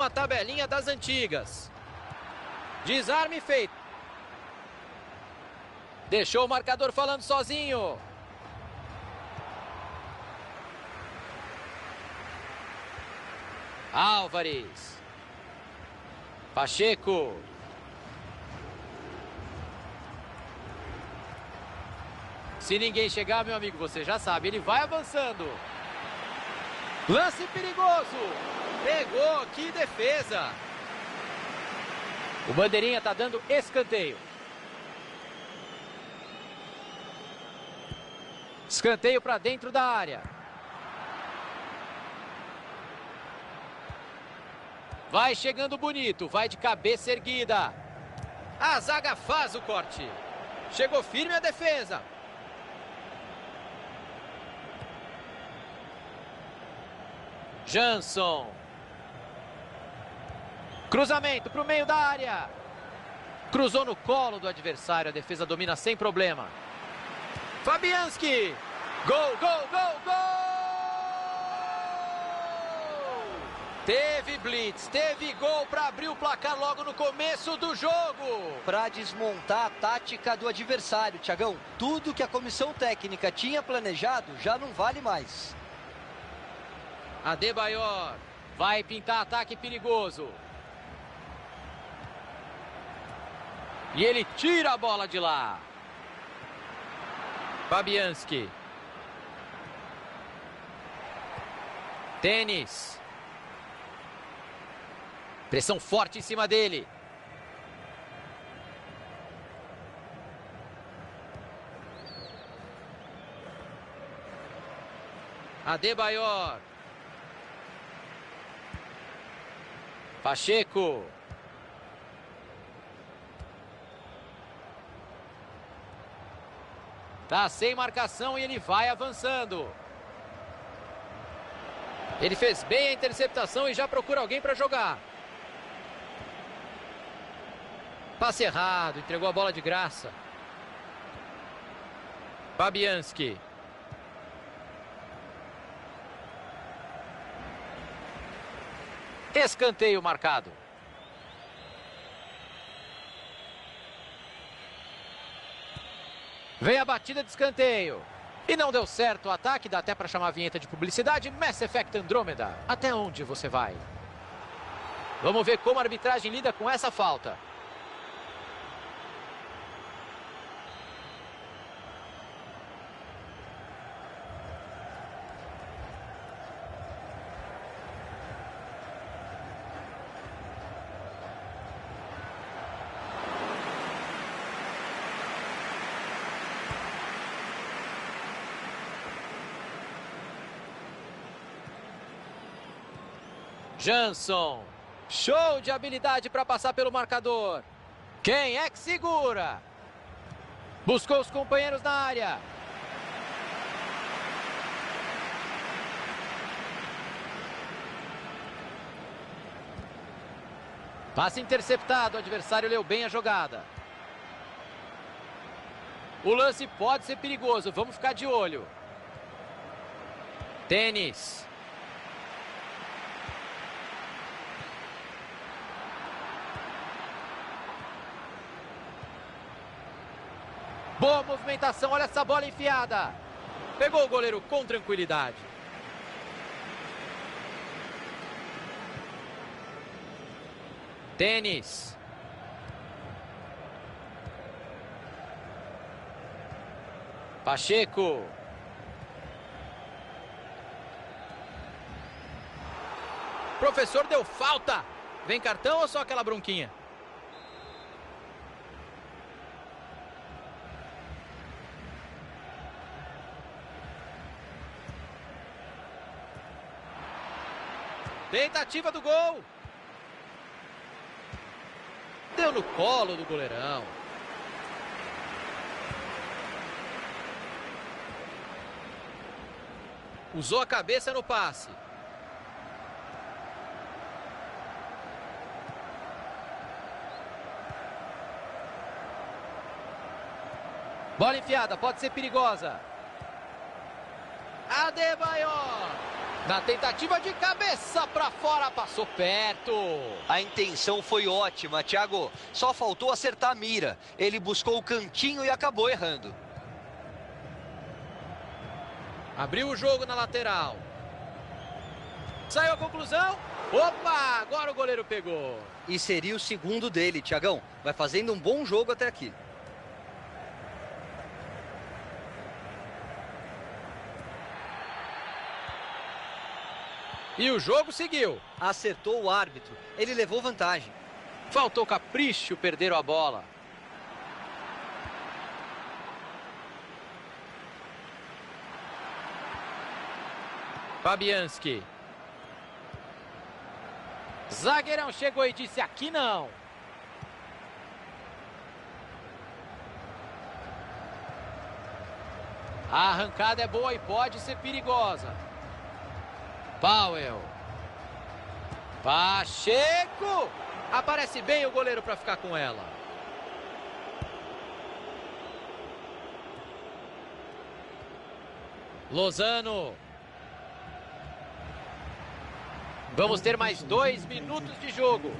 uma tabelinha das antigas. Desarme feito. Deixou o marcador falando sozinho. Álvares. Pacheco. Se ninguém chegar, meu amigo, você já sabe, ele vai avançando. Lance perigoso. Pegou, que defesa. O bandeirinha tá dando escanteio. Escanteio para dentro da área. Vai chegando bonito, vai de cabeça erguida. A zaga faz o corte. Chegou firme a defesa. Jansson. Cruzamento para o meio da área. Cruzou no colo do adversário, a defesa domina sem problema. Fabianski. Gol, gol, gol, gol! Teve blitz, teve gol para abrir o placar logo no começo do jogo. Para desmontar a tática do adversário, Thiagão. Tudo que a comissão técnica tinha planejado já não vale mais. Adebayor vai pintar ataque perigoso. E ele tira a bola de lá. Fabianski. Tênis. Pressão forte em cima dele. Adebayor. Pacheco. Tá sem marcação e ele vai avançando. Ele fez bem a interceptação e já procura alguém para jogar. Passe errado, entregou a bola de graça. Fabianski. Escanteio marcado. Vem a batida de escanteio. E não deu certo o ataque, dá até para chamar a vinheta de publicidade. Mass Effect Andromeda. Até onde você vai? Vamos ver como a arbitragem lida com essa falta. Jansson. Show de habilidade para passar pelo marcador. Quem é que segura? Buscou os companheiros na área. Passe interceptado. O adversário leu bem a jogada. O lance pode ser perigoso. Vamos ficar de olho. Tênis. Boa movimentação, olha essa bola enfiada. Pegou o goleiro com tranquilidade. Tênis. Pacheco. Professor deu falta. Vem cartão ou só aquela bronquinha? Tentativa do gol. Deu no colo do goleirão. Usou a cabeça no passe. Bola enfiada, pode ser perigosa. Adebayor. Na tentativa de cabeça para fora, passou perto. A intenção foi ótima, Thiago. Só faltou acertar a mira. Ele buscou o cantinho e acabou errando. Abriu o jogo na lateral. Saiu a conclusão. Opa, agora o goleiro pegou. E seria o segundo dele, Thiagão. Vai fazendo um bom jogo até aqui. E o jogo seguiu. Acertou o árbitro. Ele levou vantagem. Faltou capricho, perderam a bola. Fabianski. Zagueirão chegou e disse: aqui não. A arrancada é boa e pode ser perigosa. Powell. Pacheco. Aparece bem o goleiro para ficar com ela. Lozano. Vamos ter mais 2 minutos de jogo.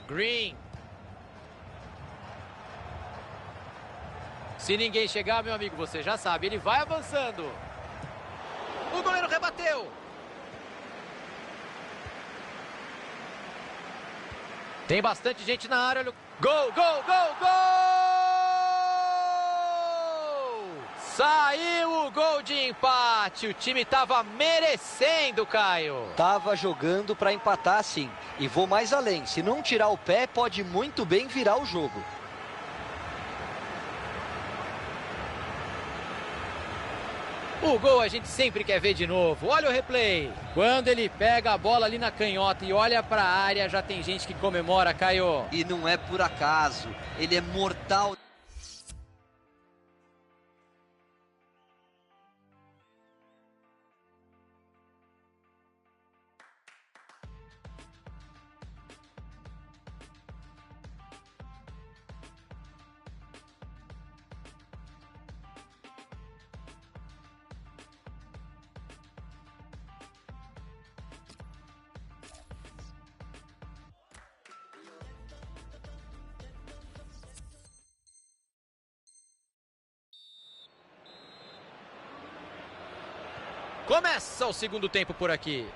Green. Se ninguém chegar, meu amigo, você já sabe, ele vai avançando. O goleiro rebateu. Tem bastante gente na área. Olha... Gol, gol, gol, gol! Saiu o gol de empate. O time estava merecendo, Caio. Tava jogando para empatar, sim. E vou mais além. Se não tirar o pé, pode muito bem virar o jogo. O gol a gente sempre quer ver de novo. Olha o replay. Quando ele pega a bola ali na canhota e olha para a área, já tem gente que comemora, Caio. E não é por acaso. Ele é mortal. Começa o segundo tempo por aqui.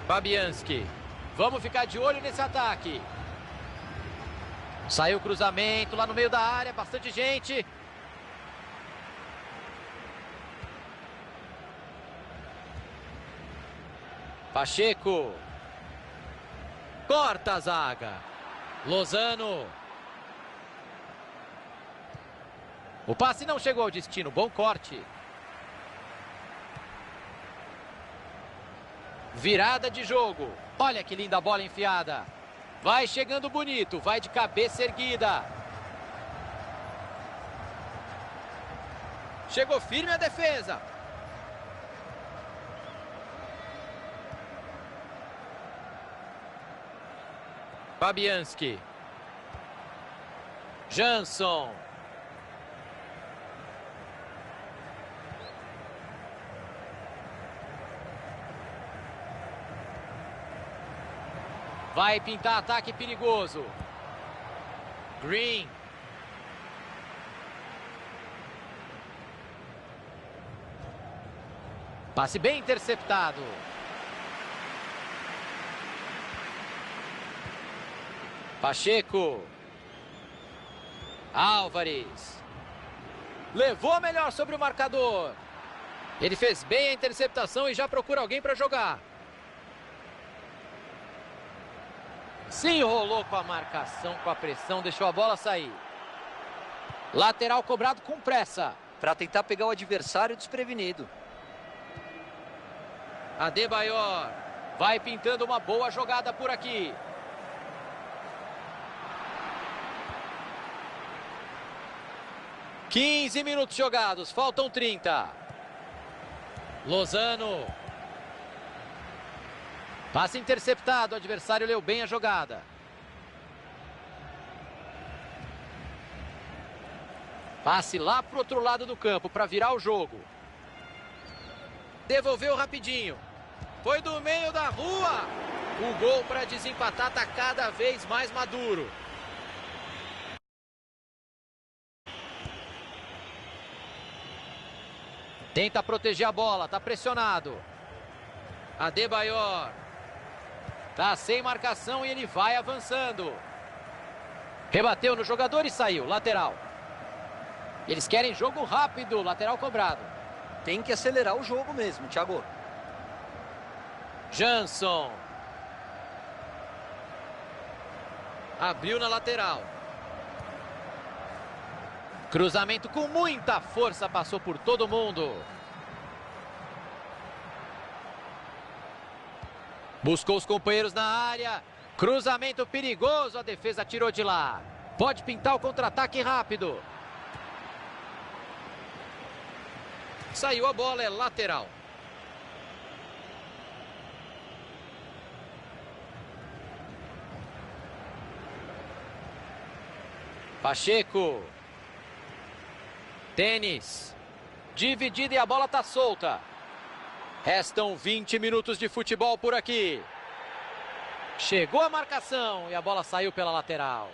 Fabianski. Vamos ficar de olho nesse ataque. Saiu o cruzamento lá no meio da área, bastante gente. Pacheco. Corta a zaga. Lozano. O passe não chegou ao destino. Bom corte. Virada de jogo. Olha que linda bola enfiada. Vai chegando bonito. Vai de cabeça erguida. Chegou firme a defesa. Fabianski. Jansson. Vai pintar ataque perigoso. Green. Passe bem interceptado. Pacheco. Álvares. Levou melhor sobre o marcador. Ele fez bem a interceptação e já procura alguém para jogar. Se enrolou com a marcação, com a pressão, deixou a bola sair. Lateral cobrado com pressa. Para tentar pegar o adversário desprevenido. Adebayor. Vai pintando uma boa jogada por aqui. (15 minutos jogados, faltam 30. Lozano. Passe interceptado, o adversário leu bem a jogada. Passe lá pro outro lado do campo para virar o jogo. Devolveu rapidinho. Foi do meio da rua. O gol para desempatar está cada vez mais maduro. Tenta proteger a bola, está pressionado. Adebayor. Tá sem marcação e ele vai avançando. Rebateu no jogador e saiu, lateral. Eles querem jogo rápido, lateral cobrado. Tem que acelerar o jogo mesmo, Thiago. Jansson. Abriu na lateral. Cruzamento com muita força, passou por todo mundo. Buscou os companheiros na área. Cruzamento perigoso, a defesa tirou de lá. Pode pintar o contra-ataque rápido. Saiu a bola, é lateral. Pacheco. Tênis. Dividida e a bola está solta. Restam 20 minutos de futebol por aqui. Chegou a marcação e a bola saiu pela lateral.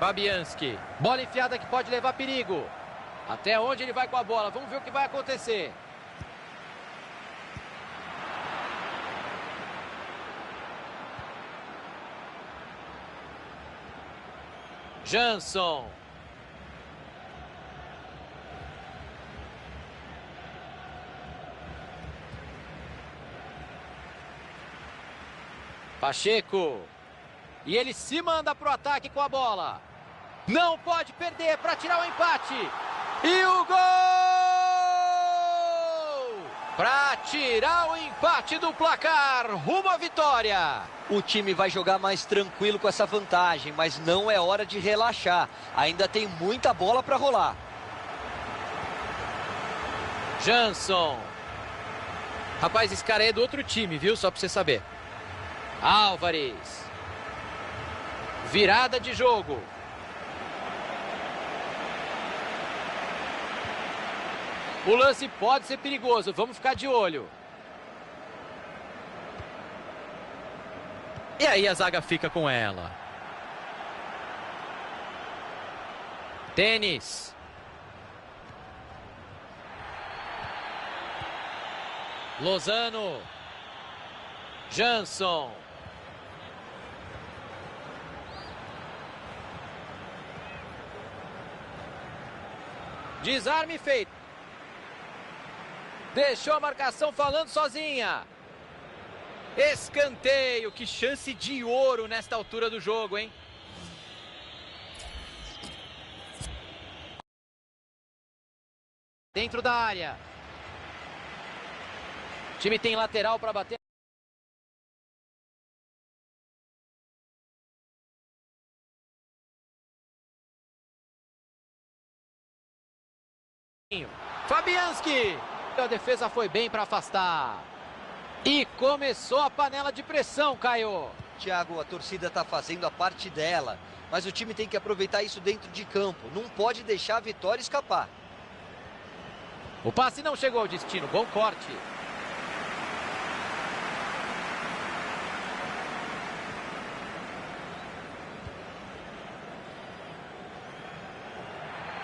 Fabianski. Bola enfiada que pode levar perigo. Até onde ele vai com a bola? Vamos ver o que vai acontecer. Jansson. Pacheco. E ele se manda para o ataque com a bola. Não pode perder para tirar o empate. E o gol! Para tirar o empate do placar, rumo à vitória. O time vai jogar mais tranquilo com essa vantagem, mas não é hora de relaxar. Ainda tem muita bola para rolar. Jansson. Rapaz, esse cara é do outro time, viu? Só para você saber. Álvares. Virada de jogo. O lance pode ser perigoso, vamos ficar de olho. E aí a zaga fica com ela. Tênis. Lozano. Jansson. Desarme feito. Deixou a marcação falando sozinha. Escanteio, que chance de ouro nesta altura do jogo, hein? Dentro da área. O time tem lateral para bater. Fabianski. A defesa foi bem para afastar. E começou a panela de pressão, Caio. Thiago, a torcida está fazendo a parte dela, mas o time tem que aproveitar isso dentro de campo. Não pode deixar a vitória escapar. O passe não chegou ao destino. Bom corte.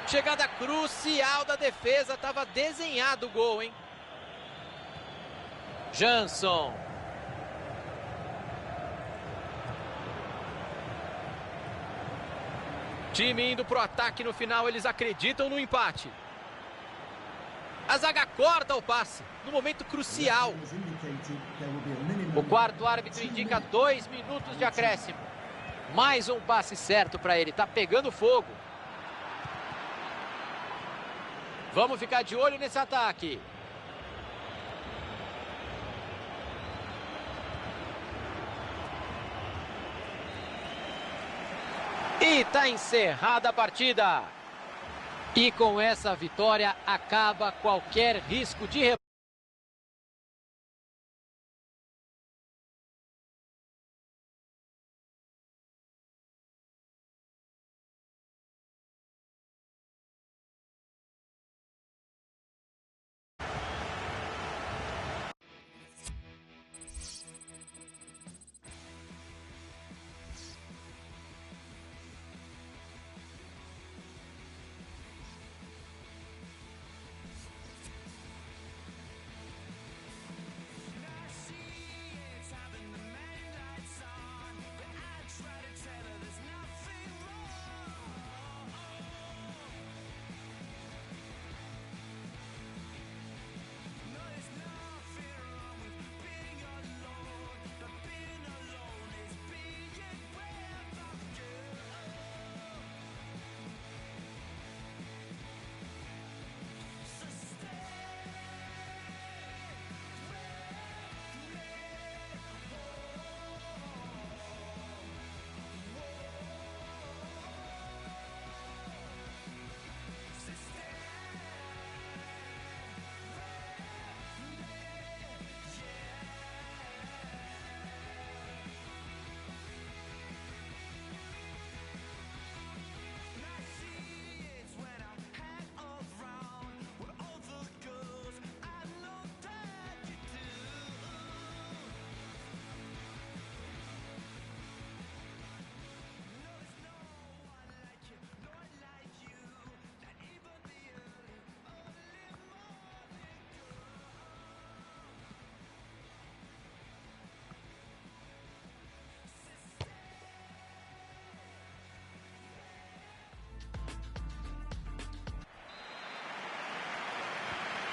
Chegada crucial da defesa. Estava desenhado o gol, hein? Jansson. Time indo pro ataque no final. Eles acreditam no empate. A zaga corta o passe. No momento crucial. O quarto árbitro indica 2 minutos de acréscimo. Mais um passe certo para ele. Tá pegando fogo. Vamos ficar de olho nesse ataque. E tá encerrada a partida. E com essa vitória acaba qualquer risco de rebote.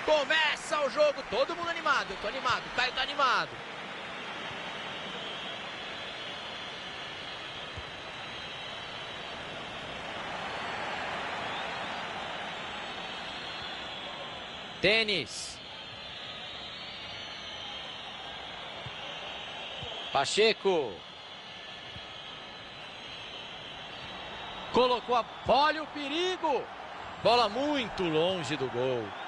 Começa o jogo, todo mundo animado. Eu tô animado, o Caio tá animado. Tênis. Pacheco. Colocou a... Olha o perigo. Bola muito longe do gol.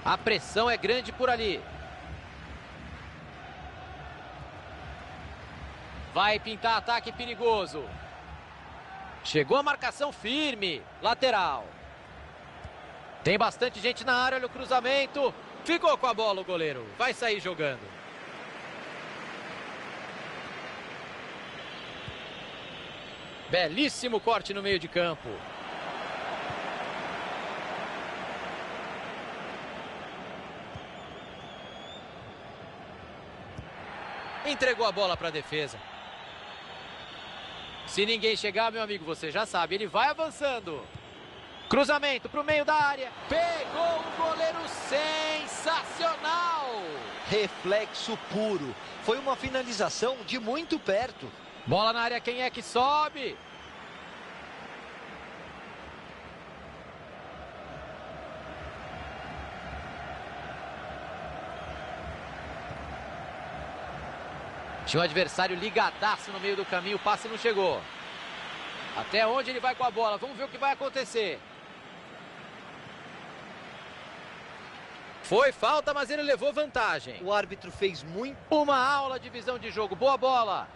A pressão é grande por ali. Vai pintar ataque perigoso. Chegou a marcação firme. Lateral. Tem bastante gente na área, olha o cruzamento. Ficou com a bola o goleiro. Vai sair jogando. Belíssimo corte no meio de campo. Entregou a bola para a defesa. Se ninguém chegar, meu amigo, você já sabe, ele vai avançando. Cruzamento para o meio da área. Pegou o goleiro, sensacional. Reflexo puro. Foi uma finalização de muito perto. Bola na área, quem é que sobe? Tinha um adversário ligadaço no meio do caminho, o passe não chegou. Até onde ele vai com a bola? Vamos ver o que vai acontecer. Foi falta, mas ele levou vantagem. O árbitro fez muito. Uma aula de visão de jogo, boa bola.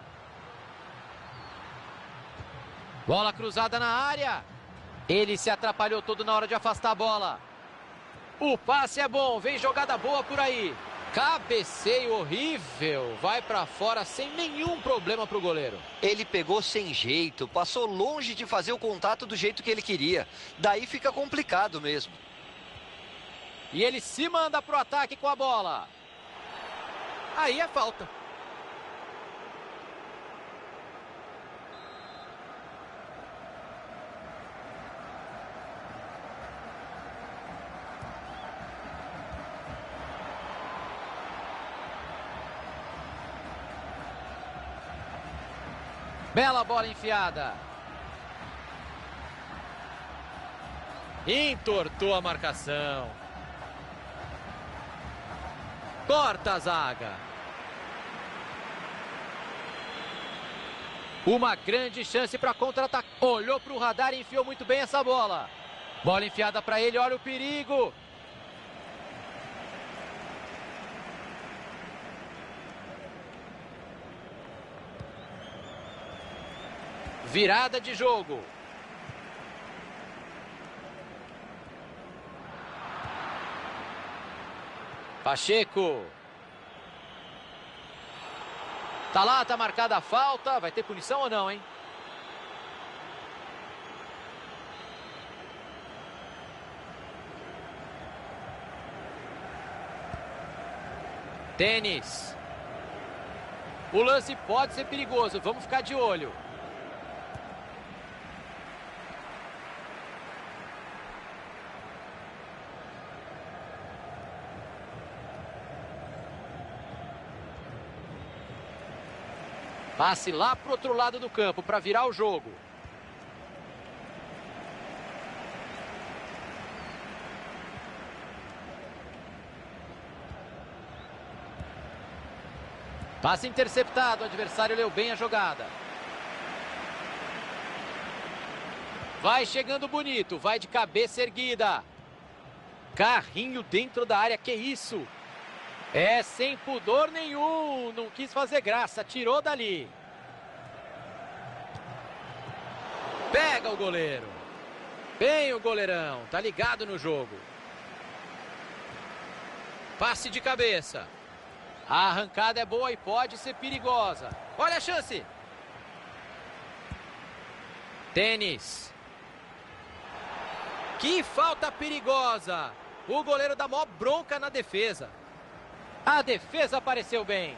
Bola cruzada na área. Ele se atrapalhou todo na hora de afastar a bola. O passe é bom, vem jogada boa por aí. Cabeceio horrível, vai pra fora sem nenhum problema pro goleiro. Ele pegou sem jeito, passou longe de fazer o contato do jeito que ele queria. Daí fica complicado mesmo. E ele se manda pro ataque com a bola. Aí é falta. Bela bola enfiada. Entortou a marcação. Corta a zaga. Uma grande chance para contra-ataque. Olhou para o radar e enfiou muito bem essa bola. Bola enfiada para ele, olha o perigo. Virada de jogo. Pacheco. Tá lá, tá marcada a falta. Vai ter punição ou não, hein? Tênis. O lance pode ser perigoso. Vamos ficar de olho. Passe lá para o outro lado do campo para virar o jogo. Passe interceptado, o adversário leu bem a jogada. Vai chegando bonito, vai de cabeça erguida. Carrinho dentro da área, que isso? É sem pudor nenhum, não quis fazer graça, tirou dali. Pega o goleiro. Bem o goleirão, tá ligado no jogo. Passe de cabeça. A arrancada é boa e pode ser perigosa. Olha a chance. Tênis. Que falta perigosa. O goleiro dá mó bronca na defesa. A defesa apareceu bem.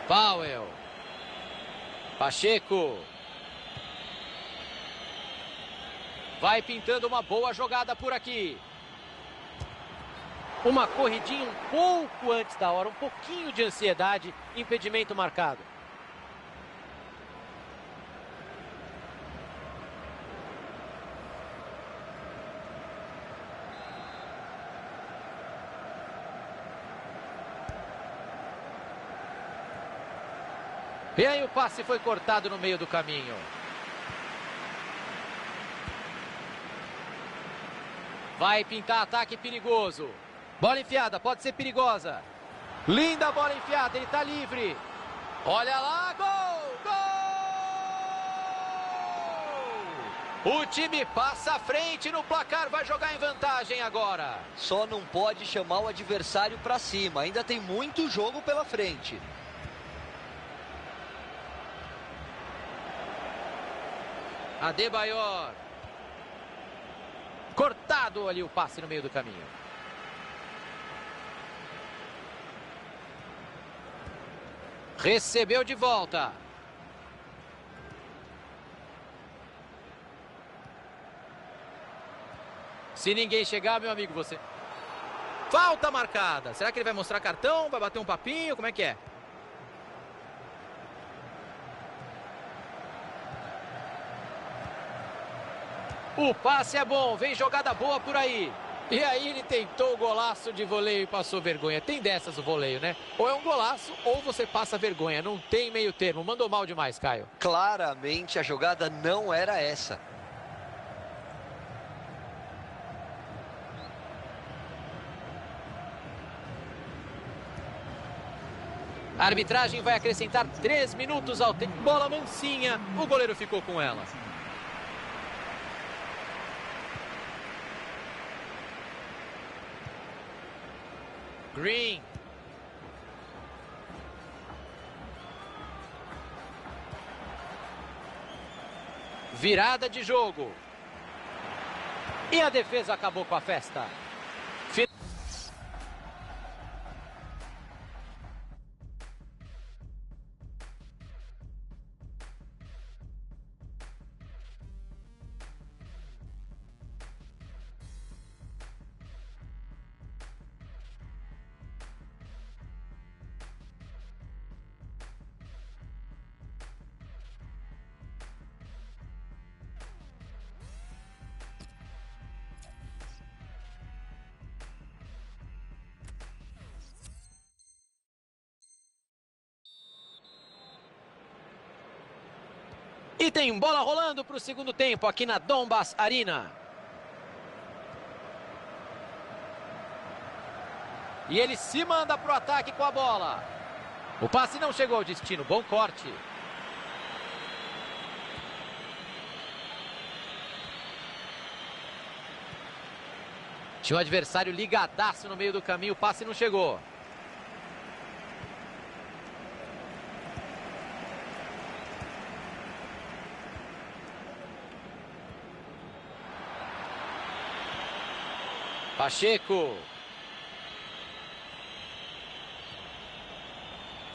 Powell. Pacheco. Vai pintando uma boa jogada por aqui. Uma corridinha um pouco antes da hora, um pouquinho de ansiedade, impedimento marcado. E aí o passe foi cortado no meio do caminho. Vai pintar ataque perigoso. Bola enfiada, pode ser perigosa. Linda bola enfiada, ele está livre. Olha lá, gol! Gol! O time passa à frente no placar, vai jogar em vantagem agora. Só não pode chamar o adversário para cima, ainda tem muito jogo pela frente. Adebayor. Cortado ali o passe no meio do caminho. Recebeu de volta. Se ninguém chegar, meu amigo, você... Falta marcada. Será que ele vai mostrar cartão? Vai bater um papinho? Como é que é? O passe é bom, vem jogada boa por aí. E aí ele tentou o golaço de voleio e passou vergonha. Tem dessas o voleio, né? Ou é um golaço ou você passa vergonha. Não tem meio termo. Mandou mal demais, Caio. Claramente a jogada não era essa. A arbitragem vai acrescentar 3 minutos ao tempo. Bola mansinha, o goleiro ficou com ela. Green. Virada de jogo. E a defesa acabou com a festa. E tem bola rolando para o segundo tempo aqui na Donbass Arena. E ele se manda para o ataque com a bola. O passe não chegou ao destino. Bom corte. Tinha um adversário ligadaço no meio do caminho. O passe não chegou. Pacheco.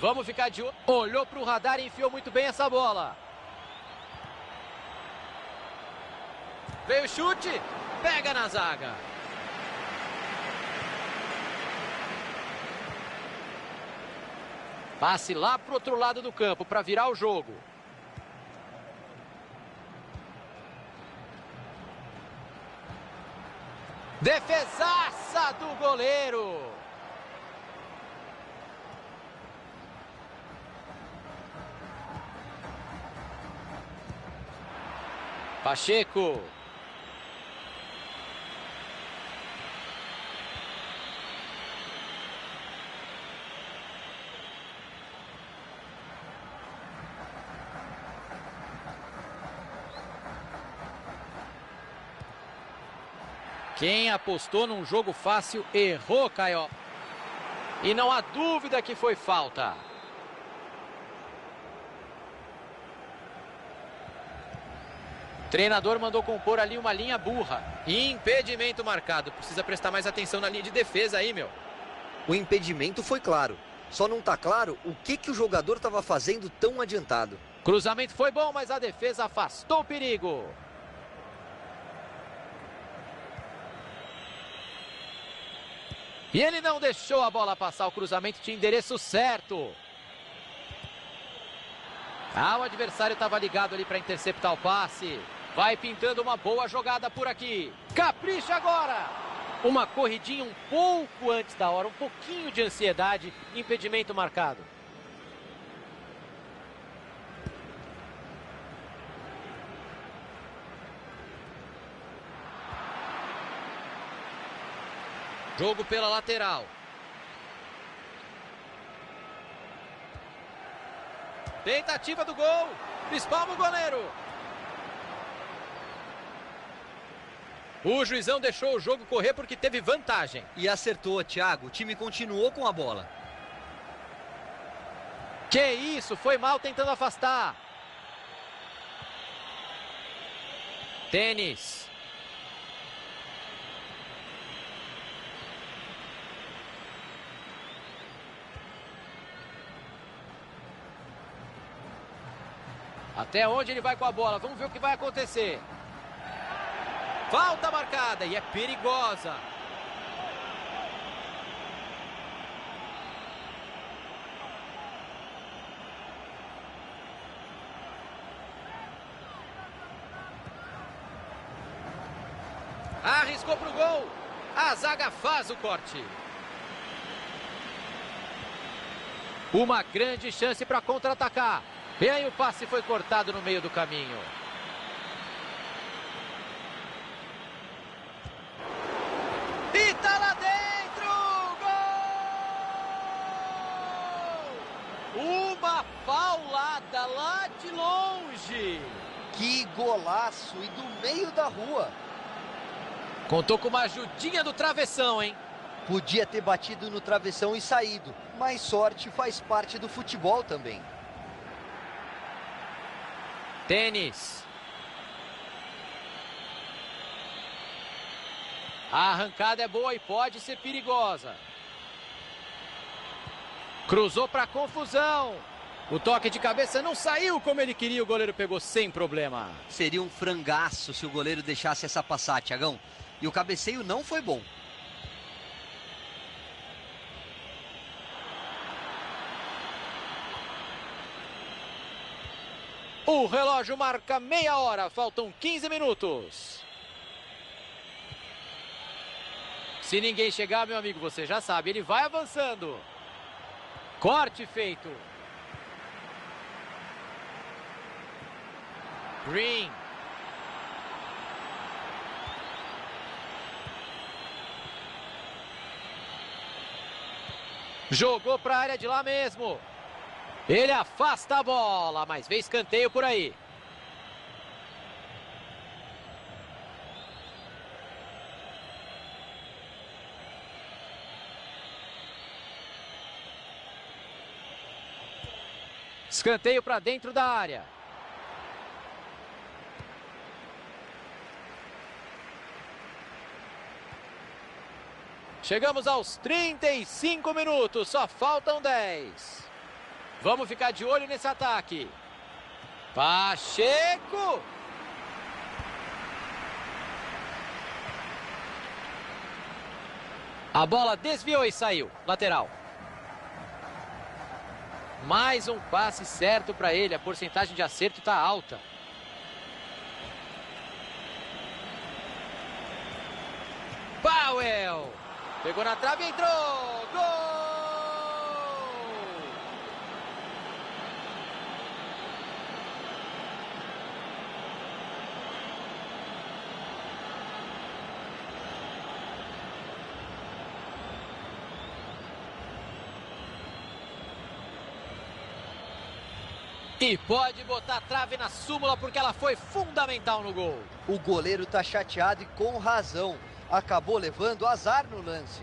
Vamos ficar de olho. Olhou para o radar e enfiou muito bem essa bola. Veio o chute. Pega na zaga. Passe lá para o outro lado do campo para virar o jogo. Defesaça do goleiro. Pacheco. Quem apostou num jogo fácil errou, Caio. E não há dúvida que foi falta. O treinador mandou compor ali uma linha burra. Impedimento marcado. Precisa prestar mais atenção na linha de defesa aí, meu. O impedimento foi claro. Só não está claro o que o jogador estava fazendo tão adiantado. Cruzamento foi bom, mas a defesa afastou o perigo. E ele não deixou a bola passar, o cruzamento tinha endereço certo. O adversário estava ligado ali para interceptar o passe. Vai pintando uma boa jogada por aqui. Capricha agora. Uma corridinha um pouco antes da hora, um pouquinho de ansiedade, impedimento marcado. Jogo pela lateral. Tentativa do gol. Espalma o goleiro. O juizão deixou o jogo correr porque teve vantagem. E acertou, Thiago. O time continuou com a bola. Que isso, foi mal tentando afastar. Tênis. Até onde ele vai com a bola? Vamos ver o que vai acontecer. Falta marcada e é perigosa. Arriscou pro gol. A zaga faz o corte. Uma grande chance para contra-atacar. E aí o passe foi cortado no meio do caminho. E tá lá dentro! Gol! Uma paulada lá de longe. Que golaço! E do meio da rua. Contou com uma ajudinha do travessão, hein? Podia ter batido no travessão e saído. Mas sorte faz parte do futebol também. Tênis. A arrancada é boa e pode ser perigosa. Cruzou para confusão. O toque de cabeça não saiu como ele queria. O goleiro pegou sem problema. Seria um frangaço se o goleiro deixasse essa passar, Thiagão. E o cabeceio não foi bom. O relógio marca meia hora, faltam 15 minutos. Se ninguém chegar, meu amigo, você já sabe, ele vai avançando. Corte feito. Green. Jogou para a área de lá mesmo. Ele afasta a bola, mas vê escanteio por aí. Escanteio para dentro da área. Chegamos aos 35 minutos, só faltam 10. Vamos ficar de olho nesse ataque. Pacheco! A bola desviou e saiu. Lateral. Mais um passe certo para ele. A porcentagem de acerto está alta. Powell! Pegou na trave e entrou! Gol! E pode botar a trave na súmula porque ela foi fundamental no gol. O goleiro tá chateado e com razão. Acabou levando azar no lance.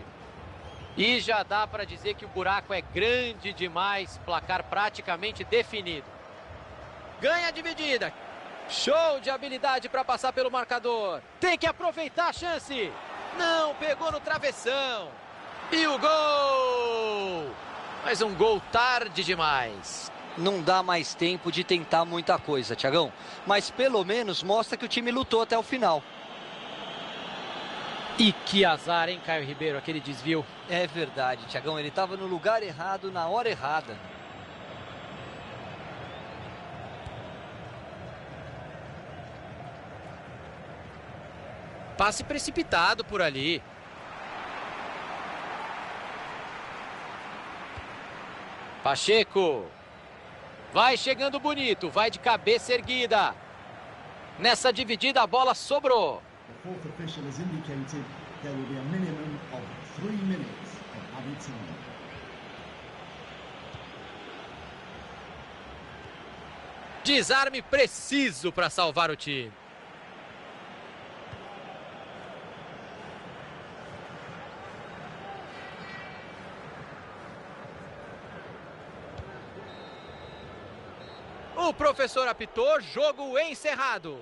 E já dá para dizer que o buraco é grande demais, placar praticamente definido. Ganha a dividida. Show de habilidade para passar pelo marcador. Tem que aproveitar a chance. Não, pegou no travessão. E o gol! Mas um gol tarde demais. Não dá mais tempo de tentar muita coisa, Thiagão. Mas pelo menos mostra que o time lutou até o final. E que azar, hein, Caio Ribeiro, aquele desvio. É verdade, Thiagão. Ele estava no lugar errado, na hora errada. Passe precipitado por ali. Pacheco. Vai chegando bonito, vai de cabeça erguida. Nessa dividida a bola sobrou. The fourth official has indicated there will be a minimum of 3 minutes of added time. Desarme preciso para salvar o time. O professor apitou, jogo encerrado.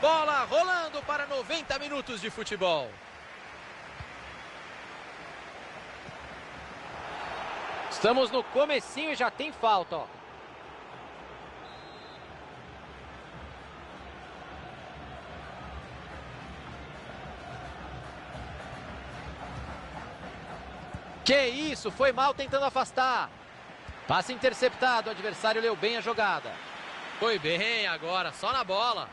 Bola rolando para 90 minutos de futebol. Estamos no comecinho e já tem falta, ó. Que isso, foi mal tentando afastar. Passe interceptado, o adversário leu bem a jogada. Foi bem agora, só na bola.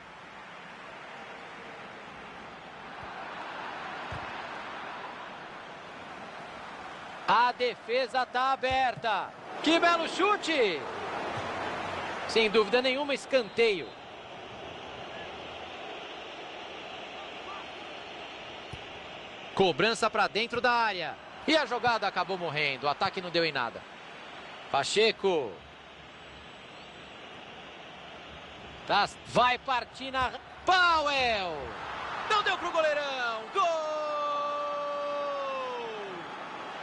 A defesa está aberta. Que belo chute! Sem dúvida nenhuma, escanteio. Cobrança para dentro da área. E a jogada acabou morrendo. O ataque não deu em nada. Pacheco. Vai partir na... Powell! Não deu pro goleirão. Gol!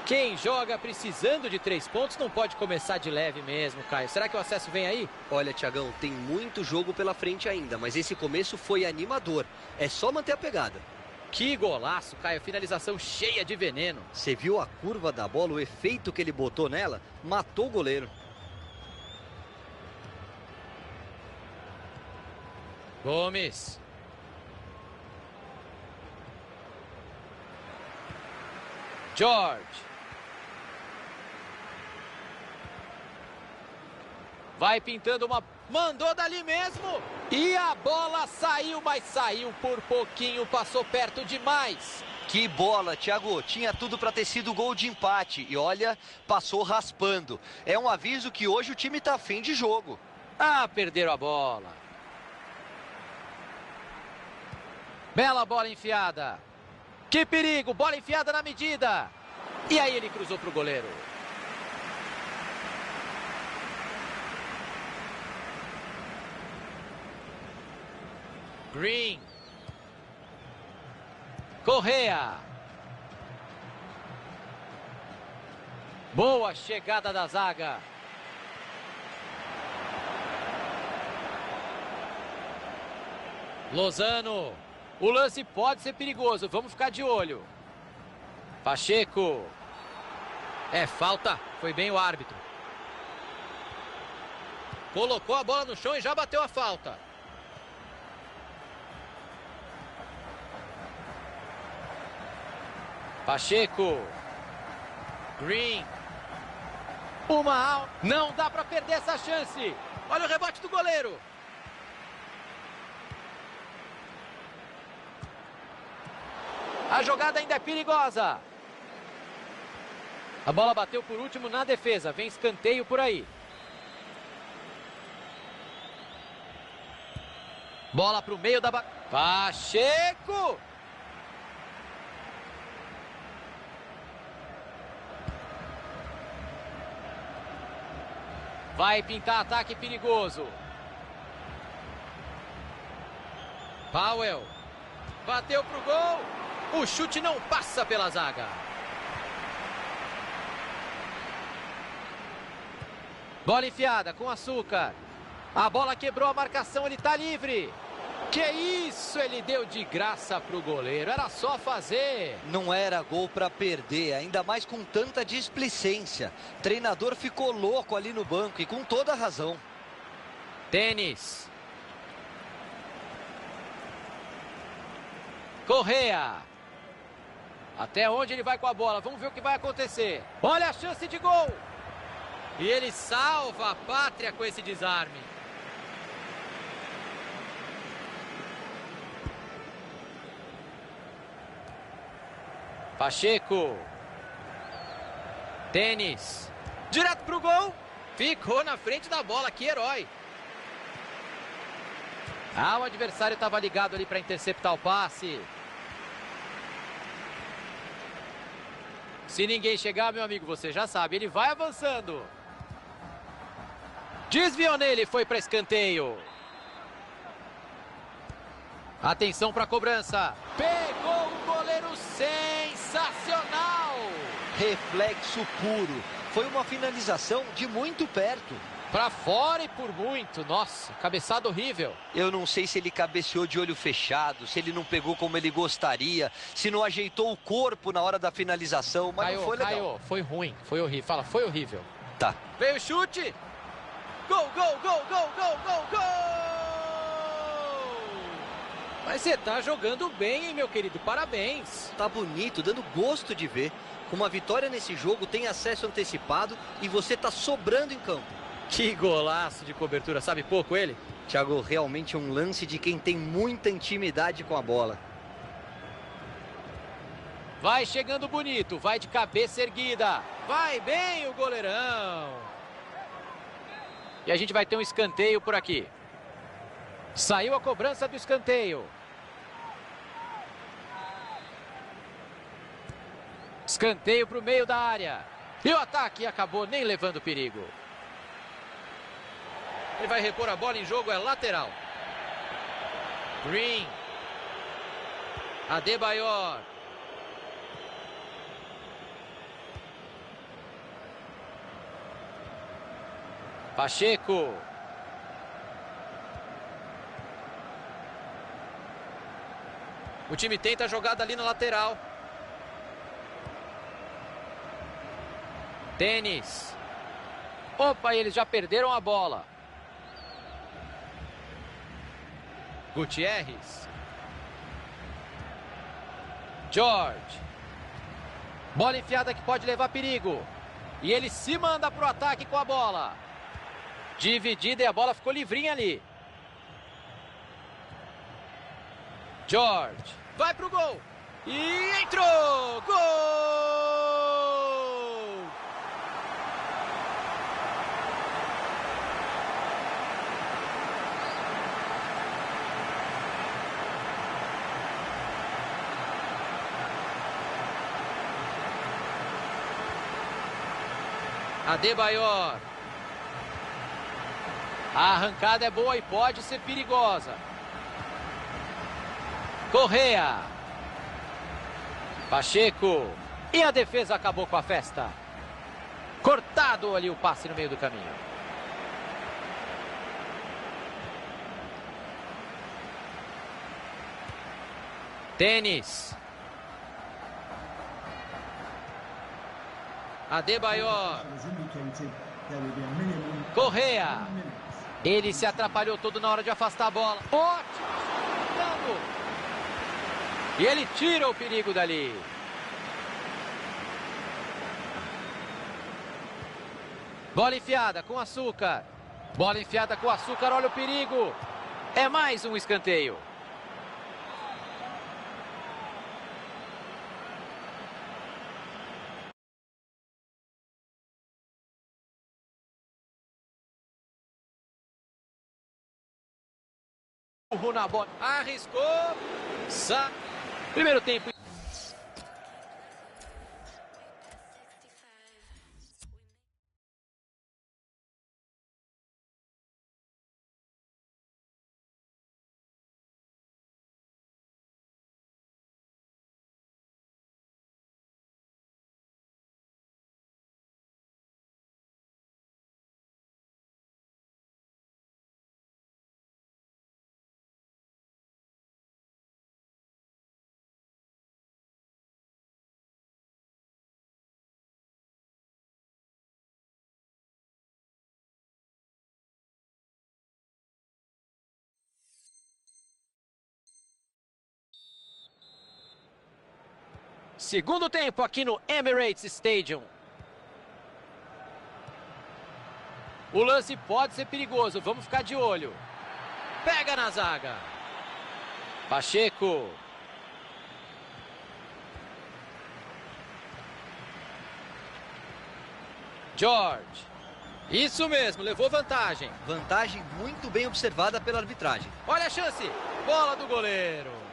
Quem joga precisando de 3 pontos não pode começar de leve mesmo, Caio. Será que o acesso vem aí? Olha, Thiagão, tem muito jogo pela frente ainda, mas esse começo foi animador. É só manter a pegada. Que golaço, Caio. Finalização cheia de veneno. Você viu a curva da bola, o efeito que ele botou nela? Matou o goleiro. Gomes. George. Vai pintando uma... Mandou dali mesmo. E a bola saiu, mas saiu por pouquinho. Passou perto demais. Que bola, Thiago. Tinha tudo para ter sido gol de empate. E olha, passou raspando. É um aviso que hoje o time tá afim de jogo. Ah, perderam a bola. Bela bola enfiada. Que perigo, bola enfiada na medida. E aí ele cruzou pro goleiro. Green. Correa. Boa chegada da zaga. Lozano. O lance pode ser perigoso. Vamos ficar de olho. Pacheco. É falta. Foi bem o árbitro. Colocou a bola no chão e já bateu a falta. Pacheco. Green. Não dá para perder essa chance. Olha o rebote do goleiro. A jogada ainda é perigosa. A bola bateu por último na defesa. Vem escanteio por aí. Bola para o meio da... Pacheco! Vai pintar ataque perigoso. Powell. Bateu pro gol. O chute não passa pela zaga. Bola enfiada com açúcar. A bola quebrou a marcação, ele tá livre. Que isso, ele deu de graça pro goleiro. Era só fazer. Não era gol para perder, ainda mais com tanta displicência. O treinador ficou louco ali no banco e com toda a razão. Tênis. Correa. Até onde ele vai com a bola? Vamos ver o que vai acontecer. Olha a chance de gol. E ele salva a pátria com esse desarme. Pacheco. Tênis. Direto pro gol. Ficou na frente da bola. Que herói. Ah, o adversário estava ligado ali para interceptar o passe. Se ninguém chegar, meu amigo, você já sabe, ele vai avançando. Desviou nele, foi para escanteio. Atenção para a cobrança. Pegou o goleiro, sensacional. Reflexo puro. Foi uma finalização de muito perto. Para fora e por muito. Nossa, cabeçada horrível. Eu não sei se ele cabeceou de olho fechado, se ele não pegou como ele gostaria, se não ajeitou o corpo na hora da finalização, mas não foi legal. Caiu, foi ruim, foi horrível. Fala, foi horrível. Tá. Veio o chute. Gol, gol, gol, gol, gol, gol, gol! Mas você tá jogando bem, hein, meu querido? Parabéns. Tá bonito, dando gosto de ver. Com uma vitória nesse jogo, tem acesso antecipado e você tá sobrando em campo. Que golaço de cobertura, sabe pouco ele? Thiago, realmente um lance de quem tem muita intimidade com a bola. Vai chegando bonito, vai de cabeça erguida. Vai bem o goleirão. E a gente vai ter um escanteio por aqui. Saiu a cobrança do escanteio. Escanteio para o meio da área. E o ataque acabou nem levando perigo. Ele vai repor a bola em jogo, é lateral. Green. Adebayor. Pacheco. O time tenta a jogada ali na lateral. Tênis. Opa, eles já perderam a bola. Gutierrez. George. Bola enfiada que pode levar perigo. E ele se manda para o ataque com a bola. Dividida e a bola ficou livrinha ali. George. Vai pro gol. E entrou. Gol! Adebayor. A arrancada é boa e pode ser perigosa. Correa. Pacheco. E a defesa acabou com a festa. Cortado ali o passe no meio do caminho. Tênis. Adebayor. Correa. Ele se atrapalhou todo na hora de afastar a bola. Ótimo. E ele tira o perigo dali. Bola enfiada com açúcar. Bola enfiada com açúcar, olha o perigo. É mais um escanteio. Na bola. Arriscou. Primeiro tempo. Segundo tempo aqui no Emirates Stadium. O lance pode ser perigoso, vamos ficar de olho. Pega na zaga. Pacheco. George. Isso mesmo, levou vantagem. Vantagem muito bem observada pela arbitragem. Olha a chance. Bola do goleiro.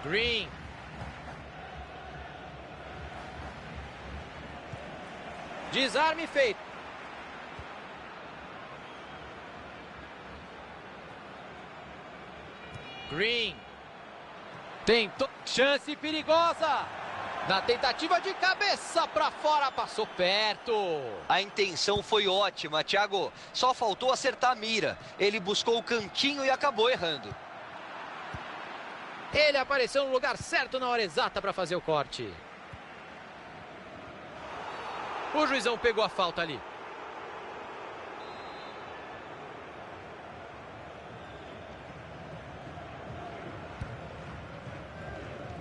Green. Desarme feito. Green. Tentou. Chance perigosa. Na tentativa de cabeça para fora, passou perto. A intenção foi ótima, Thiago. Só faltou acertar a mira. Ele buscou o cantinho e acabou errando. Ele apareceu no lugar certo na hora exata para fazer o corte. O juizão pegou a falta ali.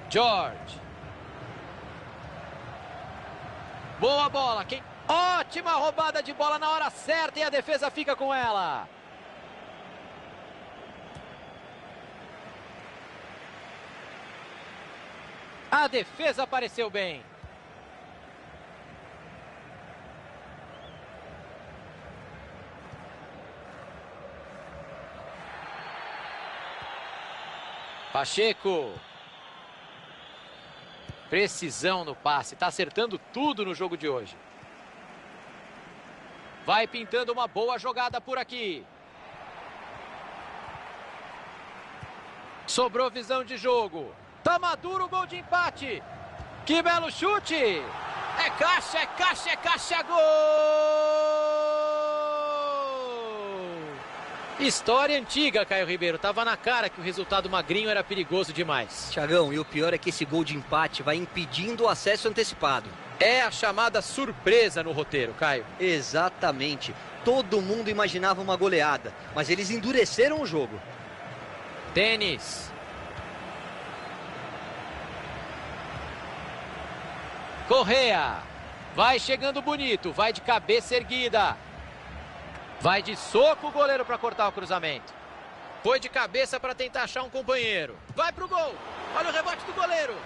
George. Boa bola. Ótima roubada de bola na hora certa e a defesa fica com ela. A defesa apareceu bem. Pacheco. Precisão no passe. Está acertando tudo no jogo de hoje. Vai pintando uma boa jogada por aqui. Sobrou visão de jogo. Tá maduro o gol de empate. Que belo chute. É caixa, é caixa, é caixa, gol! História antiga, Caio Ribeiro. Tava na cara que o resultado magrinho era perigoso demais. Thiagão, e o pior é que esse gol de empate vai impedindo o acesso antecipado. É a chamada surpresa no roteiro, Caio. Exatamente. Todo mundo imaginava uma goleada, mas eles endureceram o jogo. Tênis. Correa. Vai chegando bonito, vai de cabeça erguida. Vai de soco o goleiro para cortar o cruzamento. Foi de cabeça para tentar achar um companheiro. Vai pro gol. Olha o rebote do goleiro.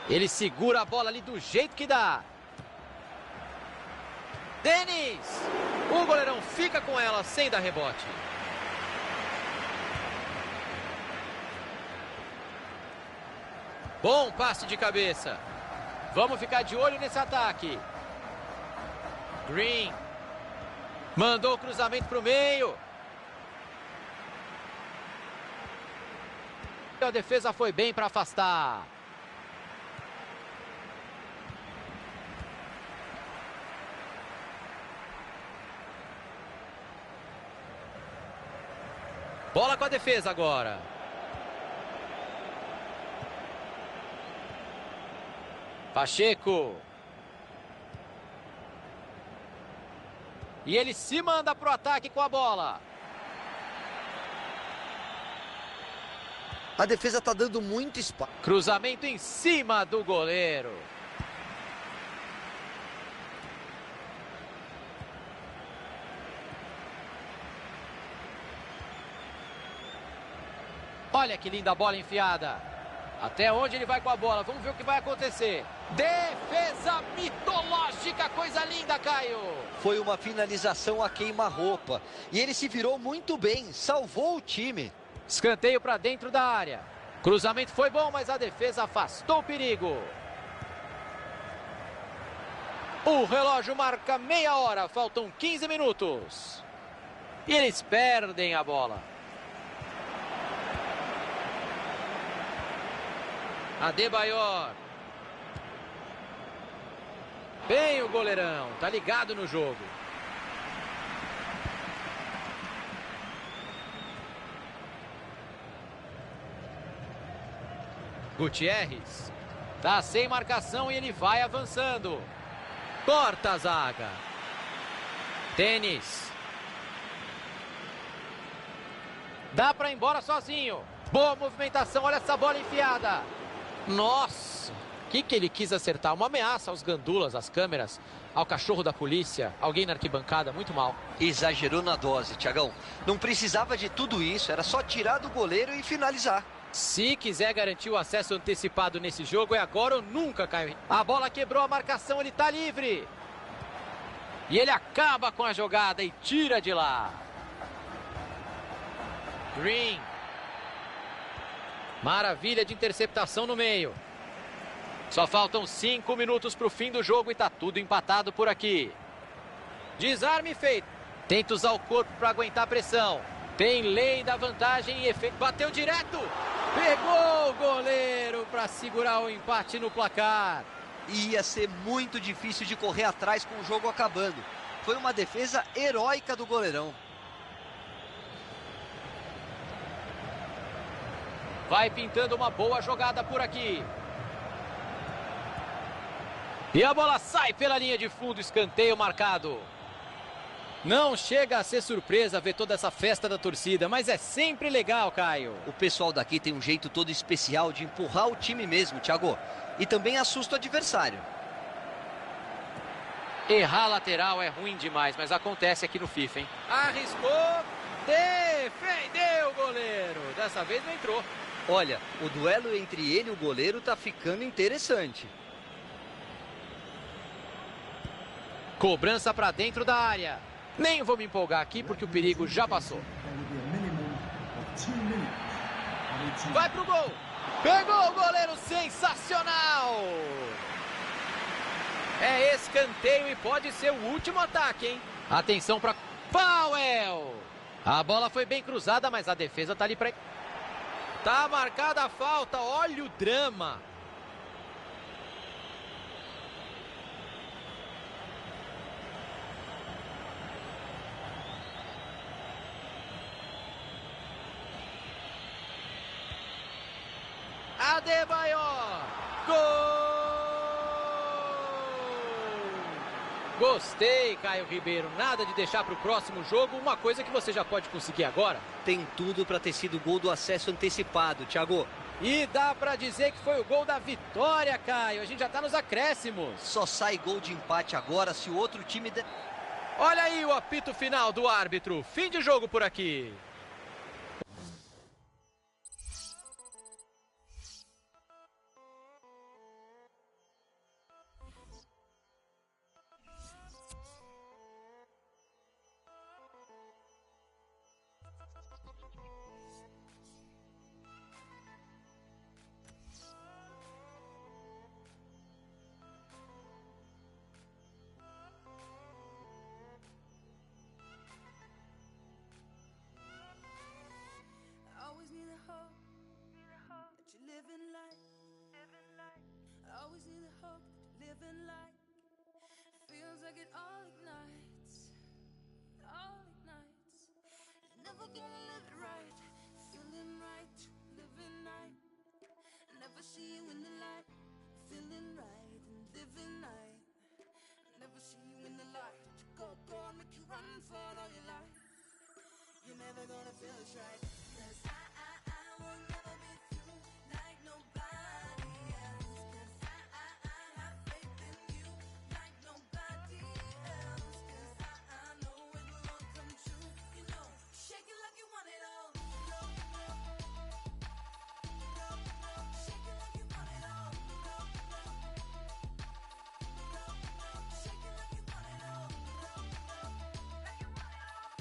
Ele segura a bola ali do jeito que dá. Denis. O goleirão fica com ela sem dar rebote. Bom passe de cabeça. Vamos ficar de olho nesse ataque. Green. Mandou o cruzamento para o meio. A defesa foi bem para afastar. Bola com a defesa agora. Pacheco. E ele se manda para o ataque com a bola. A defesa está dando muito espaço. Cruzamento em cima do goleiro. Olha que linda bola enfiada. Até onde ele vai com a bola? Vamos ver o que vai acontecer. Defesa mitológica, coisa linda, Caio. Foi uma finalização a queima-roupa. E ele se virou muito bem, salvou o time. Escanteio para dentro da área. Cruzamento foi bom, mas a defesa afastou o perigo. O relógio marca meia hora, faltam 15 minutos. E eles perdem a bola. Adebayor. Bem o goleirão, tá ligado no jogo. Gutierrez. Tá sem marcação e ele vai avançando. Corta a zaga. Tênis. Dá pra ir embora sozinho. Boa movimentação, olha essa bola enfiada. Nossa, o que ele quis acertar? Uma ameaça aos gandulas, às câmeras, ao cachorro da polícia, alguém na arquibancada, muito mal. Exagerou na dose, Thiagão. Não precisava de tudo isso, era só tirar do goleiro e finalizar. Se quiser garantir o acesso antecipado nesse jogo, é agora ou nunca, Caio. A bola quebrou a marcação, ele tá livre. E ele acaba com a jogada e tira de lá. Green. Maravilha de interceptação no meio. Só faltam 5 minutos para o fim do jogo e tá tudo empatado por aqui. Desarme feito. Tenta usar o corpo para aguentar a pressão. Tem lei da vantagem e efeito. Bateu direto. Pegou o goleiro para segurar o empate no placar. Ia ser muito difícil de correr atrás com o jogo acabando. Foi uma defesa heróica do goleirão. Vai pintando uma boa jogada por aqui. E a bola sai pela linha de fundo, escanteio marcado. Não chega a ser surpresa ver toda essa festa da torcida, mas é sempre legal, Caio. O pessoal daqui tem um jeito todo especial de empurrar o time mesmo, Thiago. E também assusta o adversário. Errar lateral é ruim demais, mas acontece aqui no FIFA, hein? Arriscou, defendeu o goleiro. Dessa vez não entrou. Olha, o duelo entre ele e o goleiro tá ficando interessante. Cobrança para dentro da área. Nem vou me empolgar aqui porque o perigo já passou. Vai pro gol. Pegou o goleiro, sensacional. É escanteio e pode ser o último ataque, hein? Atenção para Powell. A bola foi bem cruzada, mas a defesa tá ali para... Tá marcada a falta, olha o drama. Adebayor. Gol! Gostei, Caio Ribeiro. Nada de deixar para o próximo jogo uma coisa que você já pode conseguir agora. Tem tudo para ter sido o gol do acesso antecipado, Thiago. E dá para dizer que foi o gol da vitória, Caio. A gente já tá nos acréscimos. Só sai gol de empate agora se o outro time... Olha aí o apito final do árbitro. Fim de jogo por aqui. Feels like it all ignites. Never gonna live it right. Feeling right, living right. Never see you in the light. Feeling right and living right. Never see you in the light. Go, make you run for all your life. You're never gonna feel this right. 'Cause I will never be through like nobody else. 'Cause I have faith in you like nobody else. 'Cause I know it will all come true. You know, shake it like you want it all. No, shake it like you want it all. No, shake it like you want it all. Like you want it all.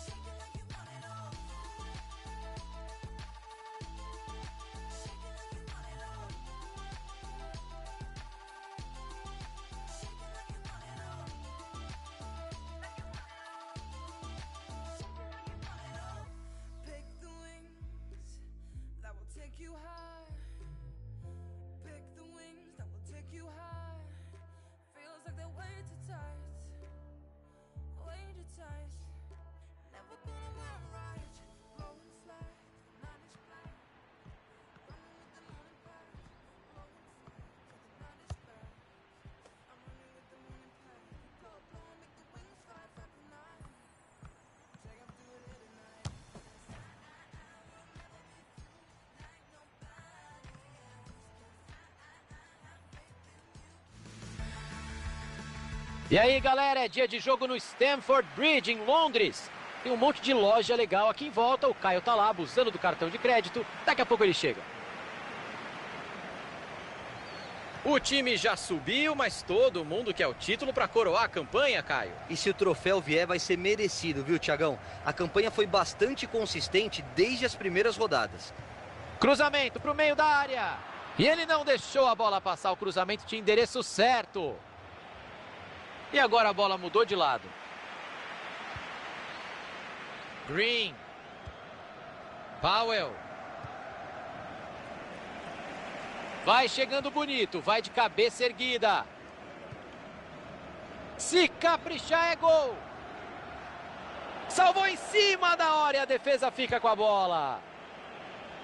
Shake it like you want it all. Shake it like you want it all. Shake it like you want it all. Like you want it all. Shake it like you want it all. Pick the wings that will take you high. Pick the wings that will take you high. Feels like they're way too tight. Way too tight. Never gonna run right. Blowing fly. Night is black. Running with the morning path. Blowing fly. The night is black. I'm running with the morning path. Blow, blow, make the wings fly for the night. Take them through it every night. 'Cause I will never be through like nobody else. 'Cause I have faith in you. E aí, galera, é dia de jogo no Stamford Bridge, em Londres. Tem um monte de loja legal aqui em volta. O Caio tá lá abusando do cartão de crédito. Daqui a pouco ele chega. O time já subiu, mas todo mundo quer o título para coroar a campanha, Caio. E se o troféu vier, vai ser merecido, viu, Thiagão? A campanha foi bastante consistente desde as primeiras rodadas. Cruzamento pro meio da área. E ele não deixou a bola passar. O cruzamento tinha endereço certo. E agora a bola mudou de lado. Green. Powell. Vai chegando bonito. Vai de cabeça erguida. Se caprichar é gol. Salvou em cima da hora e a defesa fica com a bola.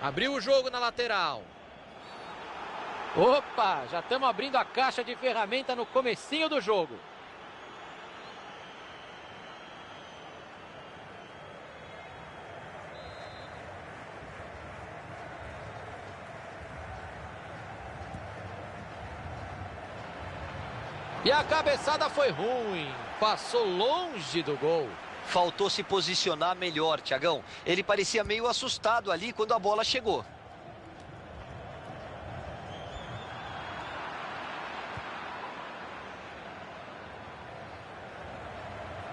Abriu o jogo na lateral. Opa, já estamos abrindo a caixa de ferramenta no comecinho do jogo. E a cabeçada foi ruim, passou longe do gol. Faltou se posicionar melhor, Thiagão. Ele parecia meio assustado ali quando a bola chegou.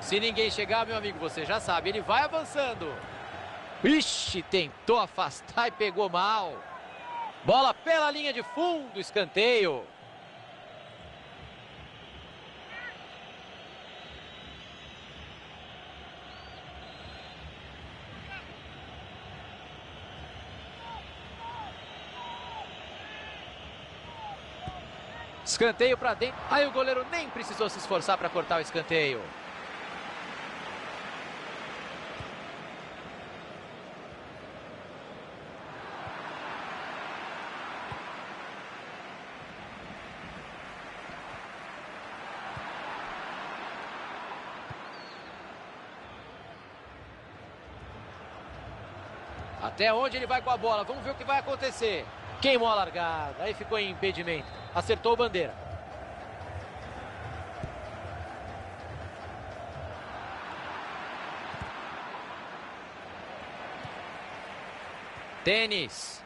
Se ninguém chegar, meu amigo, você já sabe, ele vai avançando. Ixi, tentou afastar e pegou mal. Bola pela linha de fundo, escanteio. Escanteio para dentro. Aí o goleiro nem precisou se esforçar para cortar o escanteio. Até onde ele vai com a bola? Vamos ver o que vai acontecer. Queimou a largada, aí ficou em impedimento. Acertou bandeira. Tênis.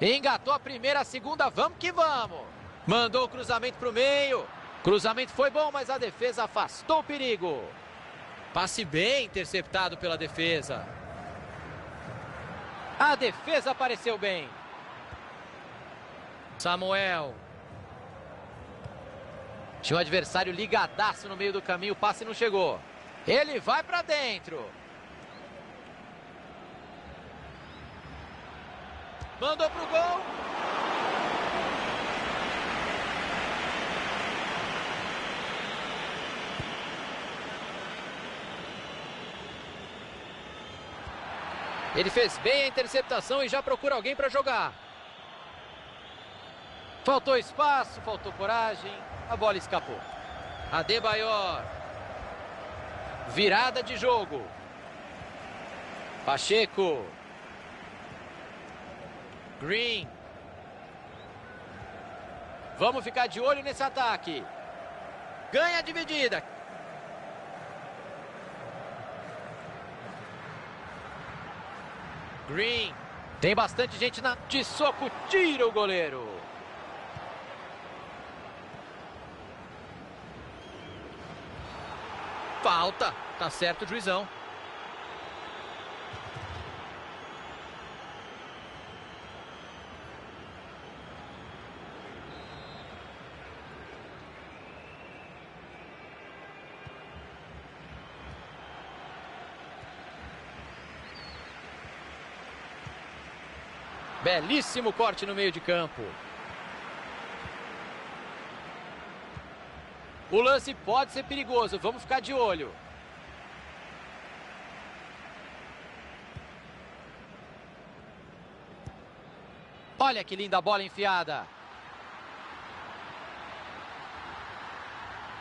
Engatou a primeira, a segunda, vamos que vamos. Mandou o cruzamento para o meio. Cruzamento foi bom, mas a defesa afastou o perigo. Passe bem interceptado pela defesa. A defesa apareceu bem. Samuel. Tinha um adversário ligadaço no meio do caminho, o passe não chegou. Ele vai para dentro. Mandou pro gol. Ele fez bem a interceptação e já procura alguém para jogar. Faltou espaço, faltou coragem, a bola escapou. Adebayor. Virada de jogo. Pacheco. Green. Vamos ficar de olho nesse ataque. Ganha a dividida. Green. Tem bastante gente de soco, tira o goleiro. Falta. Tá certo o juizão. Belíssimo corte no meio de campo. O lance pode ser perigoso, vamos ficar de olho. Olha que linda bola enfiada.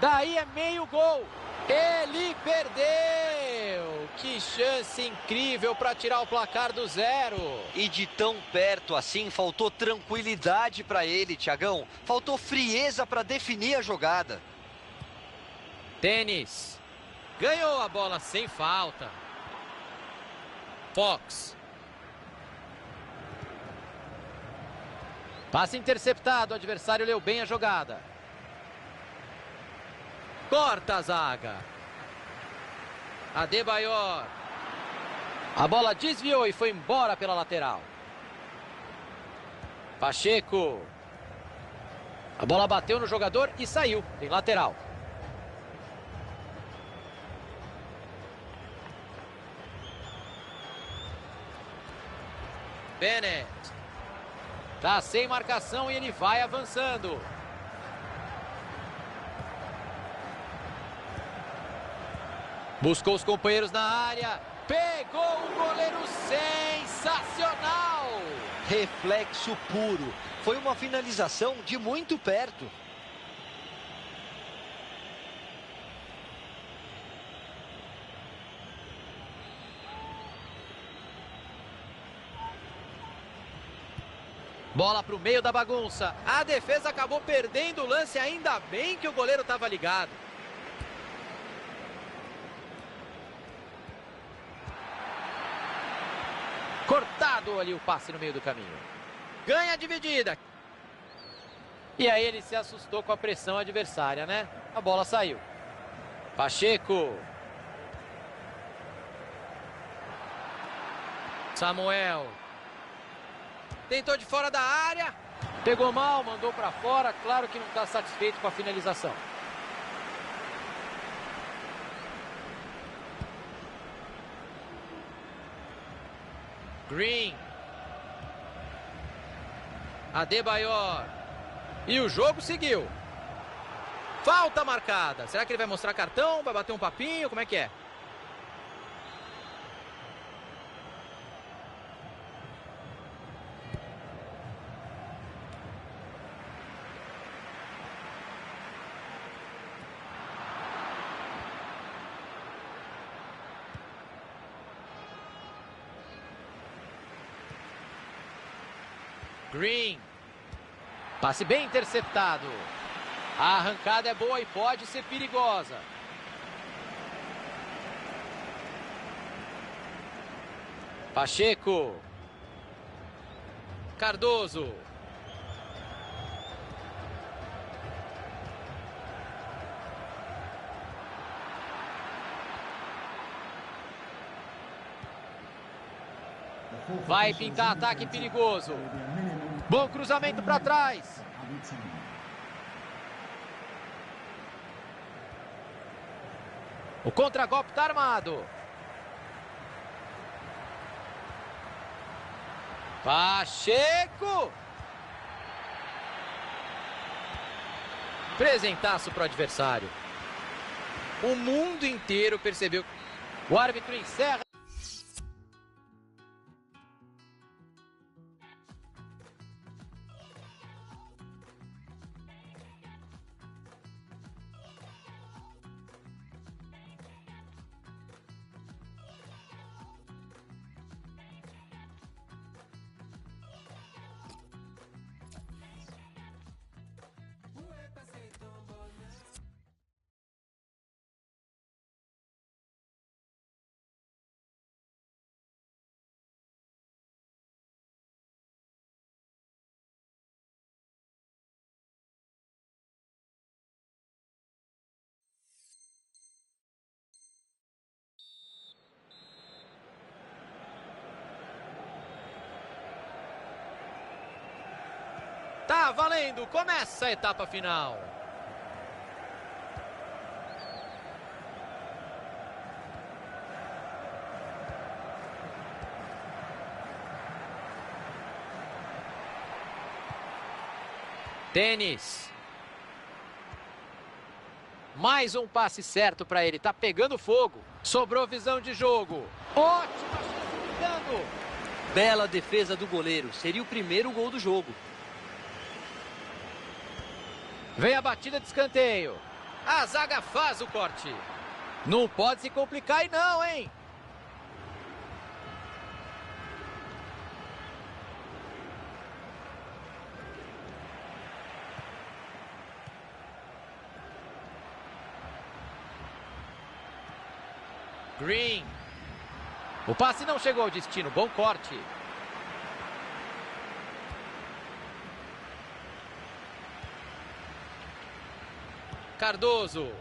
Daí é meio gol. Ele perdeu. Que chance incrível para tirar o placar do zero. E de tão perto assim, faltou tranquilidade para ele, Thiagão. Faltou frieza para definir a jogada. Tênis. Ganhou a bola sem falta. Fox. Passe interceptado, o adversário leu bem a jogada. Corta a zaga. Adebayor. A bola desviou e foi embora pela lateral. Pacheco. A bola bateu no jogador e saiu. Tem lateral. Bennett. Tá sem marcação e ele vai avançando. Buscou os companheiros na área. Pegou o goleiro, sensacional! Reflexo puro. Foi uma finalização de muito perto. Bola para o meio da bagunça. A defesa acabou perdendo o lance, ainda bem que o goleiro estava ligado. Cortado ali o passe no meio do caminho. Ganha a dividida. E aí ele se assustou com a pressão adversária, né? A bola saiu. Pacheco. Samuel. Tentou de fora da área. Pegou mal, mandou para fora. Claro que não está satisfeito com a finalização. Green. Adebayor. E o jogo seguiu. Falta marcada. Será que ele vai mostrar cartão? Vai bater um papinho? Como é que é? Green. Passe bem interceptado. A arrancada é boa e pode ser perigosa. Pacheco. Cardoso. Vai pintar ataque perigoso. Bom cruzamento para trás. O contragolpe está armado. Pacheco. Presentaço para o adversário. O mundo inteiro percebeu. O árbitro encerra. Tá valendo, começa a etapa final. Tênis. Mais um passe certo para ele, tá pegando fogo. Sobrou visão de jogo. Ótima chance ficando. Bela defesa do goleiro. Seria o primeiro gol do jogo. Vem a batida de escanteio. A zaga faz o corte. Não pode se complicar aí não, hein? Green. O passe não chegou ao destino. Bom corte. Cardoso.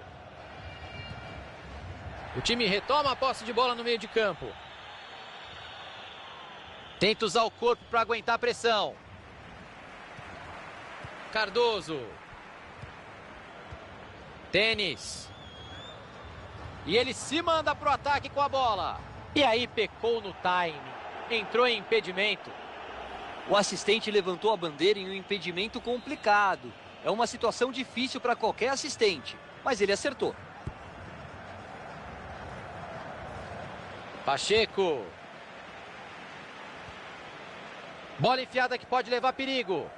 O time retoma a posse de bola no meio de campo. Tenta usar o corpo para aguentar a pressão. Cardoso. Tênis. E ele se manda para o ataque com a bola. E aí pecou no time. Entrou em impedimento. O assistente levantou a bandeira em um impedimento complicado. É uma situação difícil para qualquer assistente, mas ele acertou. Pacheco. Bola enfiada que pode levar perigo.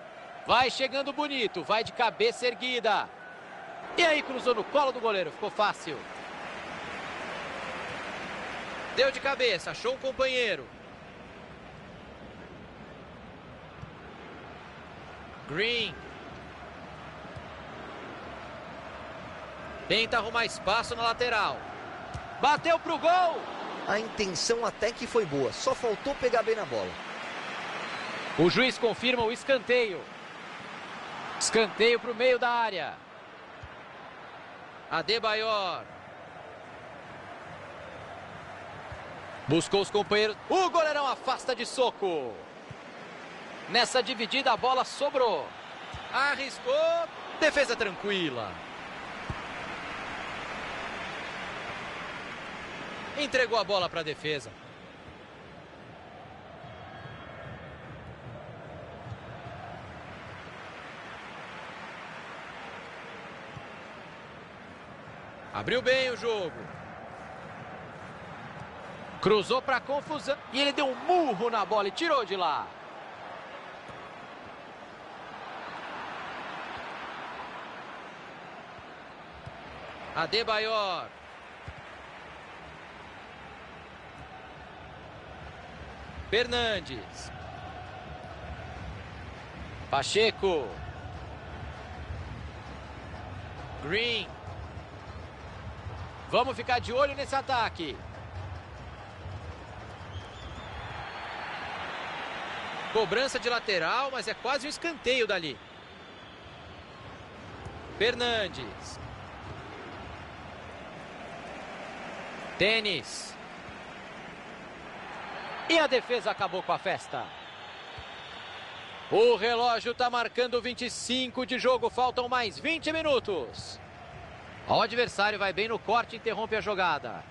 Vai chegando bonito, vai de cabeça erguida. E aí cruzou no colo do goleiro, ficou fácil. Deu de cabeça, achou um companheiro. Green. Tenta arrumar espaço na lateral. Bateu pro gol. A intenção até que foi boa, só faltou pegar bem na bola. O juiz confirma o escanteio. Escanteio pro meio da área. Adebayor. Buscou os companheiros. O goleirão afasta de soco. Nessa dividida a bola sobrou. Arriscou. Defesa tranquila. Entregou a bola para a defesa. Abriu bem o jogo. Cruzou para confusão. E ele deu um murro na bola e tirou de lá. Adebayor. Fernandes. Pacheco. Green. Vamos ficar de olho nesse ataque. Cobrança de lateral, mas é quase um escanteio dali. Fernandes. Tênis. E a defesa acabou com a festa. O relógio está marcando 25 de jogo, faltam mais 20 minutos. O adversário vai bem no corte e interrompe a jogada.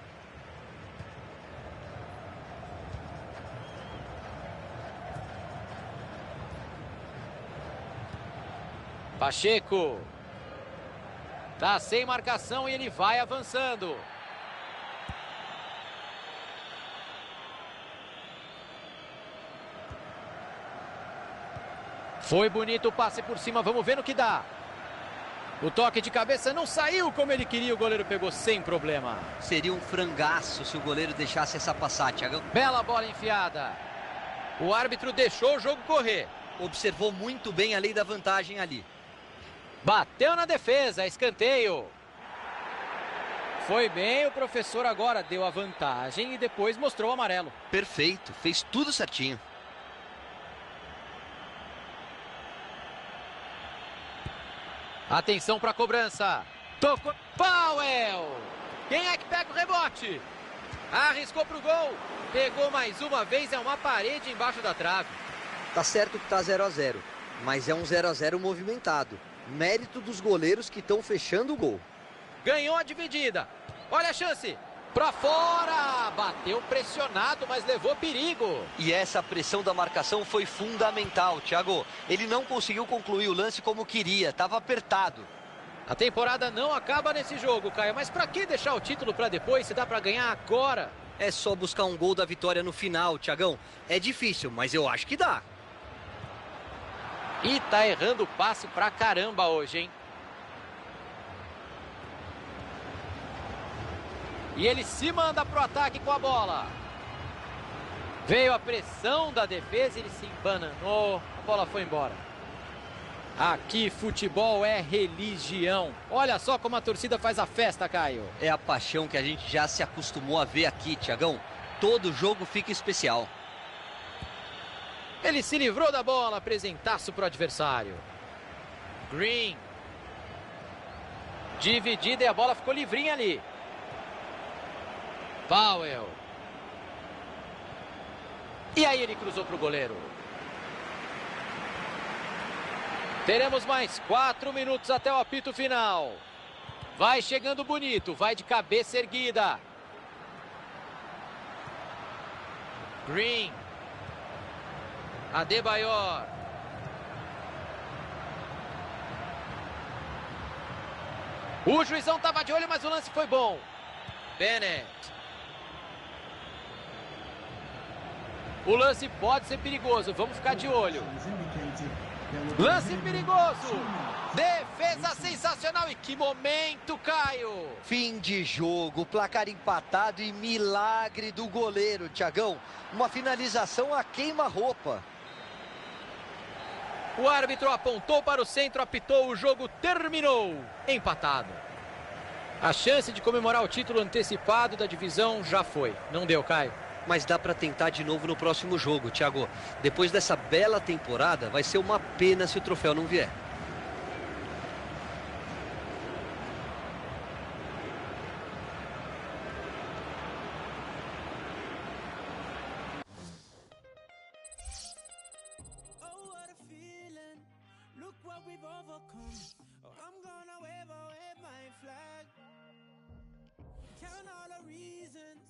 Pacheco. Tá sem marcação e ele vai avançando. Foi bonito o passe por cima, vamos ver no que dá. O toque de cabeça não saiu como ele queria, o goleiro pegou sem problema. Seria um frangaço se o goleiro deixasse essa passar, Thiagão. Bela bola enfiada. O árbitro deixou o jogo correr. Observou muito bem a lei da vantagem ali. Bateu na defesa, escanteio. Foi bem, o professor agora deu a vantagem e depois mostrou o amarelo. Perfeito, fez tudo certinho. Atenção para a cobrança. Tocou. Powell. Quem é que pega o rebote? Arriscou para o gol. Pegou mais uma vez, é uma parede embaixo da trave. Tá certo que tá 0 a 0, mas é um 0 a 0 movimentado. Mérito dos goleiros que estão fechando o gol. Ganhou a dividida. Olha a chance. Para fora. Bateu pressionado, mas levou perigo. E essa pressão da marcação foi fundamental, Thiago. Ele não conseguiu concluir o lance como queria, estava apertado. A temporada não acaba nesse jogo, Caio. Mas para que deixar o título para depois se dá para ganhar agora? É só buscar um gol da vitória no final, Thiagão. É difícil, mas eu acho que dá. E tá errando o passe pra caramba hoje, hein? E ele se manda pro ataque com a bola. Veio a pressão da defesa, ele se embananou, a bola foi embora. Aqui futebol é religião. Olha só como a torcida faz a festa, Caio. É a paixão que a gente já se acostumou a ver aqui, Thiagão. Todo jogo fica especial. Ele se livrou da bola, apresentaço pro adversário. Green. Dividida e a bola ficou livrinha ali. Powell. E aí ele cruzou para o goleiro. Teremos mais 4 minutos até o apito final. Vai chegando bonito, vai de cabeça erguida. Green. Adebayor. O juizão estava de olho, mas o lance foi bom. Bennett. O lance pode ser perigoso, vamos ficar de olho. Has indicated there will be a Lance minimum perigoso. of 2 minutes. Defesa sensacional e que momento, Caio. Fim de jogo, placar empatado e milagre do goleiro, Thiagão. Uma finalização a queima-roupa. O árbitro apontou para o centro, apitou, o jogo terminou. Empatado. A chance de comemorar o título antecipado da divisão já foi. Não deu, Caio. Mas dá pra tentar de novo no próximo jogo, Thiago. Depois dessa bela temporada, vai ser uma pena se o troféu não vier. Oh, what a feeling. Look what we've overcome. Oh, I'm gonna wave my flag. Count all the reasons.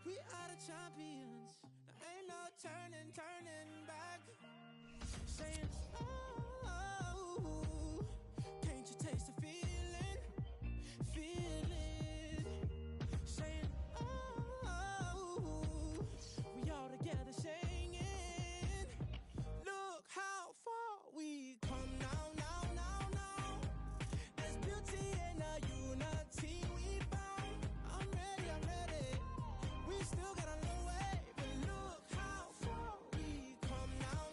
We are the champions. There ain't no turning back. Saying, oh, can't you taste the feeling? Feel it. Saying, oh, we all together singing. Look how far we come now. There's beauty in the unity we found. I'm ready. We still got a long way, but look how far we come now.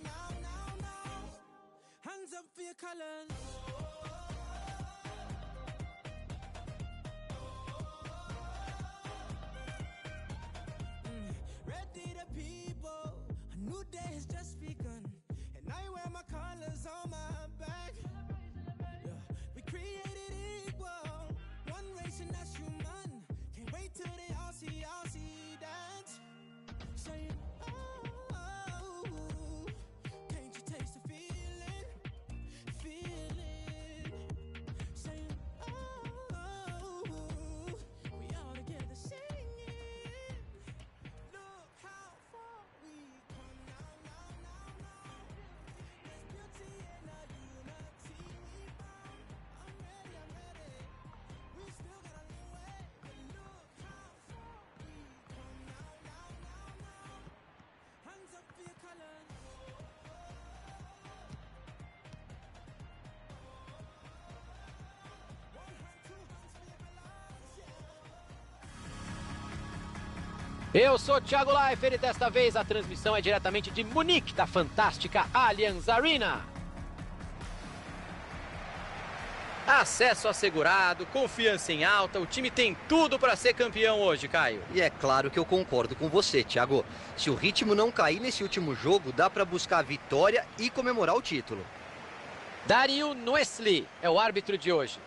Hands up for your colors. Ready the people, a new day has just begun. And I wear my colors on my back. Yeah, we created equal, one race and that's human. Can't wait till they all see dance. Saying, oh, can't you taste the feeling? Feel it. Saying, oh, we all together singing. Look how far we come now. There's beauty in the unity we found. I'm ready. We still got a long way, but look how far we come now. Hands up for your colors. One hand, two hands for your colors, yeah. Eu sou Thiago Leifert e desta vez a transmissão é diretamente de Munique, da fantástica Allianz Arena. Acesso assegurado, confiança em alta, o time tem tudo para ser campeão hoje, Caio. E é claro que eu concordo com você, Thiago. Se o ritmo não cair nesse último jogo, dá pra buscar a vitória e comemorar o título. Dario Nuesli é o árbitro de hoje.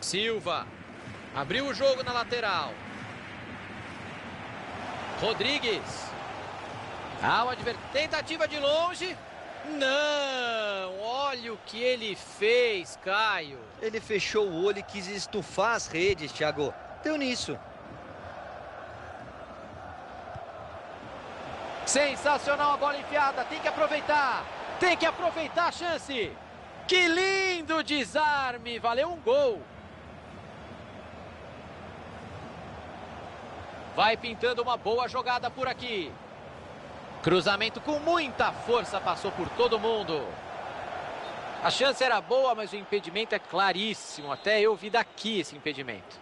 Silva abriu o jogo na lateral. Rodrigues. Tentativa de longe. Não, olha o que ele fez, Caio. Ele fechou o olho e quis estufar as redes, Thiago. Deu nisso. Sensacional a bola enfiada, tem que aproveitar a chance. Que lindo desarme, valeu um gol. Vai pintando uma boa jogada por aqui. Cruzamento com muita força, passou por todo mundo. A chance era boa, mas o impedimento é claríssimo. Até eu vi daqui esse impedimento.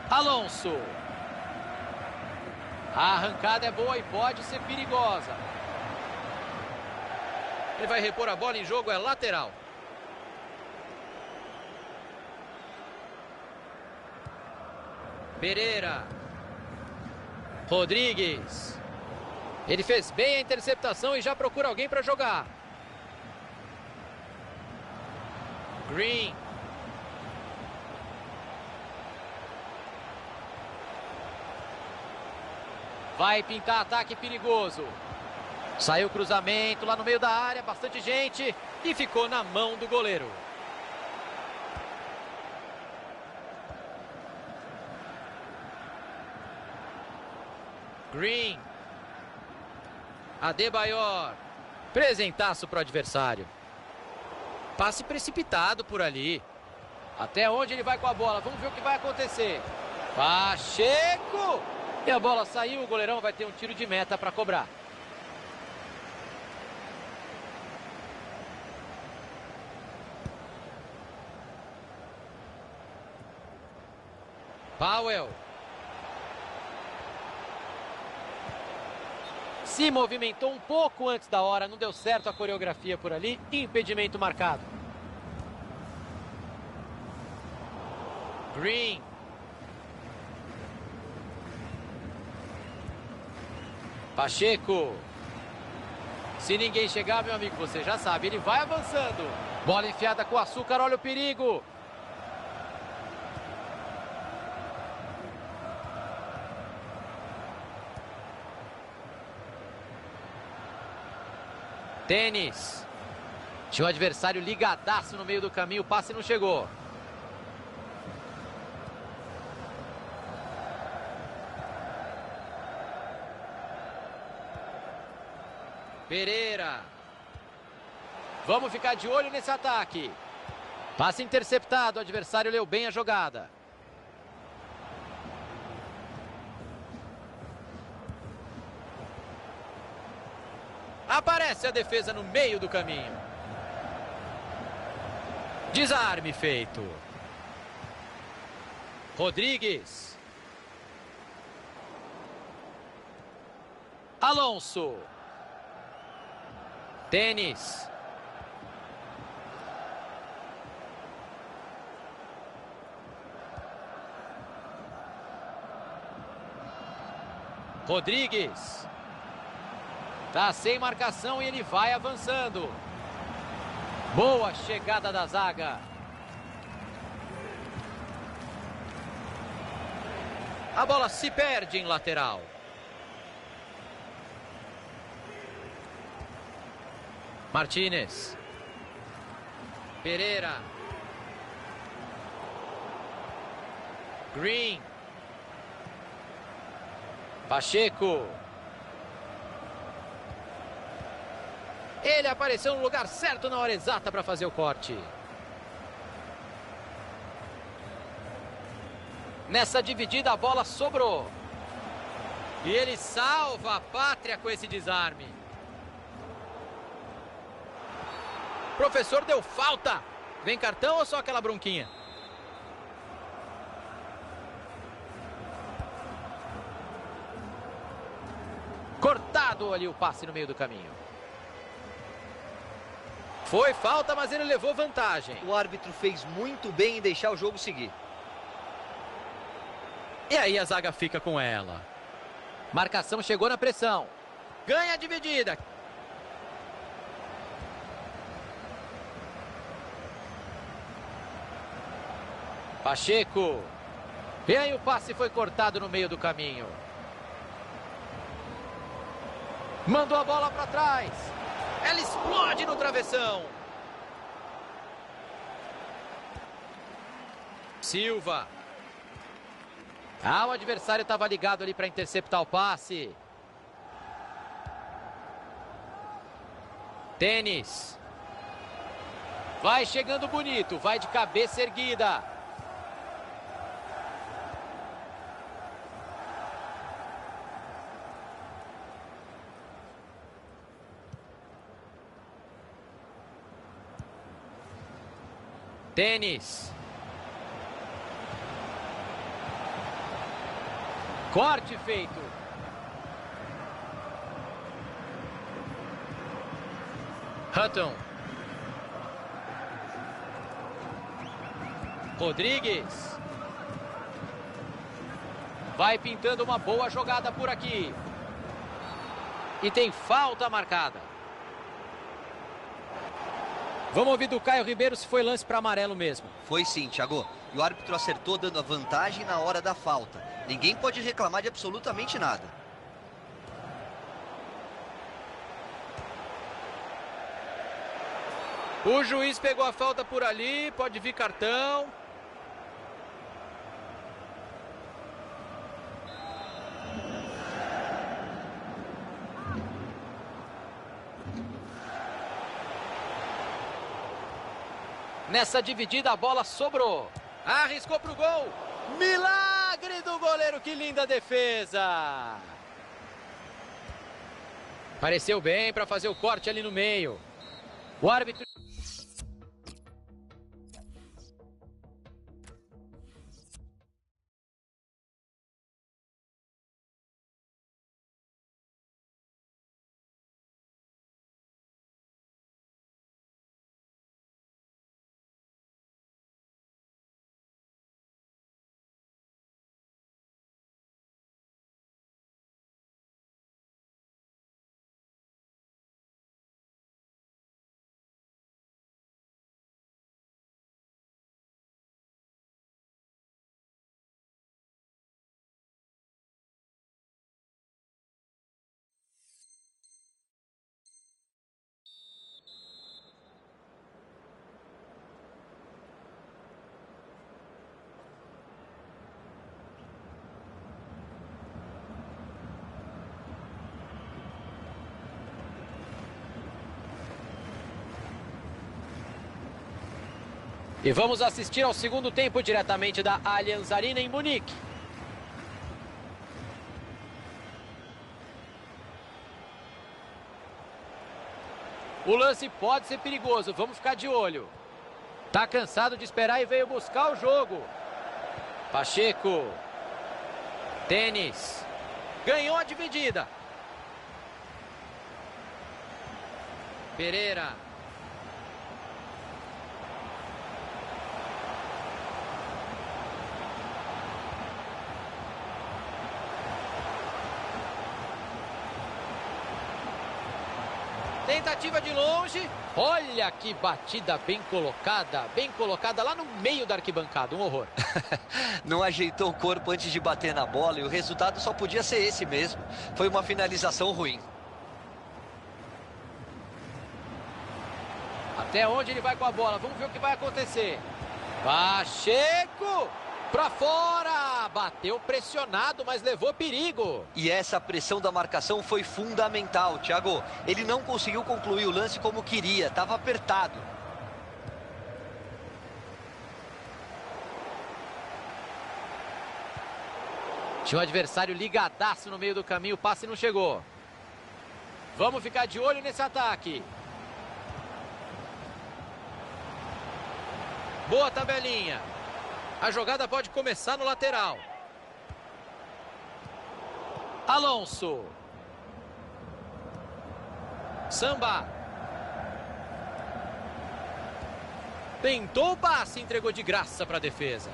Alonso. A arrancada é boa e pode ser perigosa. Ele vai repor a bola em jogo, é lateral. Pereira. Rodrigues. Ele fez bem a interceptação e já procura alguém para jogar. Green. Vai pintar ataque perigoso. Saiu o cruzamento lá no meio da área, bastante gente. E ficou na mão do goleiro. Green. Adebayor. Presentaço para o adversário. Passe precipitado por ali. Até onde ele vai com a bola? Vamos ver o que vai acontecer. Pacheco! E a bola saiu, o goleirão vai ter um tiro de meta para cobrar. Powell. Se movimentou um pouco antes da hora, não deu certo a coreografia por ali, impedimento marcado. Green. Pacheco. Se ninguém chegar, meu amigo, você já sabe, ele vai avançando. Bola enfiada com açúcar, olha o perigo. Tênis. Tinha um adversário ligadaço no meio do caminho, o passe não chegou. Pereira. Vamos ficar de olho nesse ataque. Passe interceptado, o adversário leu bem a jogada. Aparece a defesa no meio do caminho. Desarme feito. Rodrigues. Alonso. Tênis. Rodrigues. Tá sem marcação e ele vai avançando. Boa chegada da zaga. A bola se perde em lateral. Martínez. Pereira. Green. Pacheco. Ele apareceu no lugar certo na hora exata para fazer o corte. Nessa dividida a bola sobrou. E ele salva a pátria com esse desarme. Professor deu falta. Vem cartão ou só aquela bronquinha? Cortado ali o passe no meio do caminho. Foi falta, mas ele levou vantagem. O árbitro fez muito bem em deixar o jogo seguir. E aí a zaga fica com ela. Marcação chegou na pressão. Ganha a dividida. Pacheco. E aí o passe foi cortado no meio do caminho. Mandou a bola para trás. Ela explode no travessão. Silva. O adversário estava ligado ali para interceptar o passe. Tênis. Vai chegando bonito, vai de cabeça erguida. Tênis. Corte feito. Hutton. Rodrigues. Vai pintando uma boa jogada por aqui. E tem falta marcada. Vamos ouvir do Caio Ribeiro se foi lance para amarelo mesmo. Foi sim, Thiago. E o árbitro acertou dando a vantagem na hora da falta. Ninguém pode reclamar de absolutamente nada. O juiz pegou a falta por ali, pode vir cartão. Nessa dividida a bola sobrou. Arriscou pro gol. Milagre do goleiro, que linda defesa. Pareceu bem para fazer o corte ali no meio. O árbitro... E vamos assistir ao segundo tempo diretamente da Allianz Arena em Munique. O lance pode ser perigoso, vamos ficar de olho. Tá cansado de esperar e veio buscar o jogo. Pacheco. Tênis. Ganhou a dividida. Pereira. Tentativa de longe. Olha que batida bem colocada lá no meio da arquibancada, um horror. Não ajeitou o corpo antes de bater na bola e o resultado só podia ser esse mesmo. Foi uma finalização ruim. Até onde ele vai com a bola? Vamos ver o que vai acontecer. Pacheco! Pra fora! Bateu pressionado, mas levou perigo. E essa pressão da marcação foi fundamental, Thiago. Ele não conseguiu concluir o lance como queria, estava apertado. Tinha um adversário ligadaço no meio do caminho, o passe não chegou. Vamos ficar de olho nesse ataque. Boa tabelinha. A jogada pode começar no lateral. Alonso. Samba. Tentou o passe, entregou de graça para a defesa.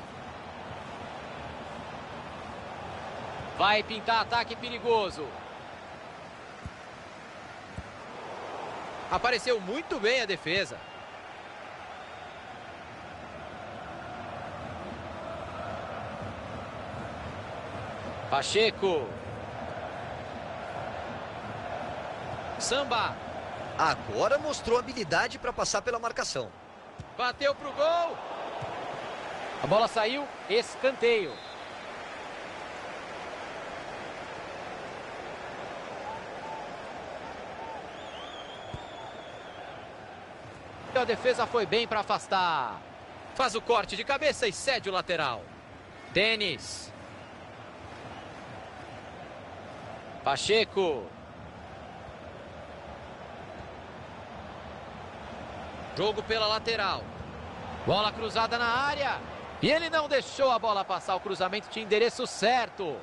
Vai pintar ataque perigoso. Apareceu muito bem a defesa. Pacheco. Samba. Agora mostrou habilidade para passar pela marcação. Bateu pro gol. A bola saiu, escanteio. A defesa foi bem para afastar. Faz o corte de cabeça e cede o lateral. Tênis. Pacheco. Jogo pela lateral. Bola cruzada na área. E ele não deixou a bola passar. O cruzamento tinha endereço certo.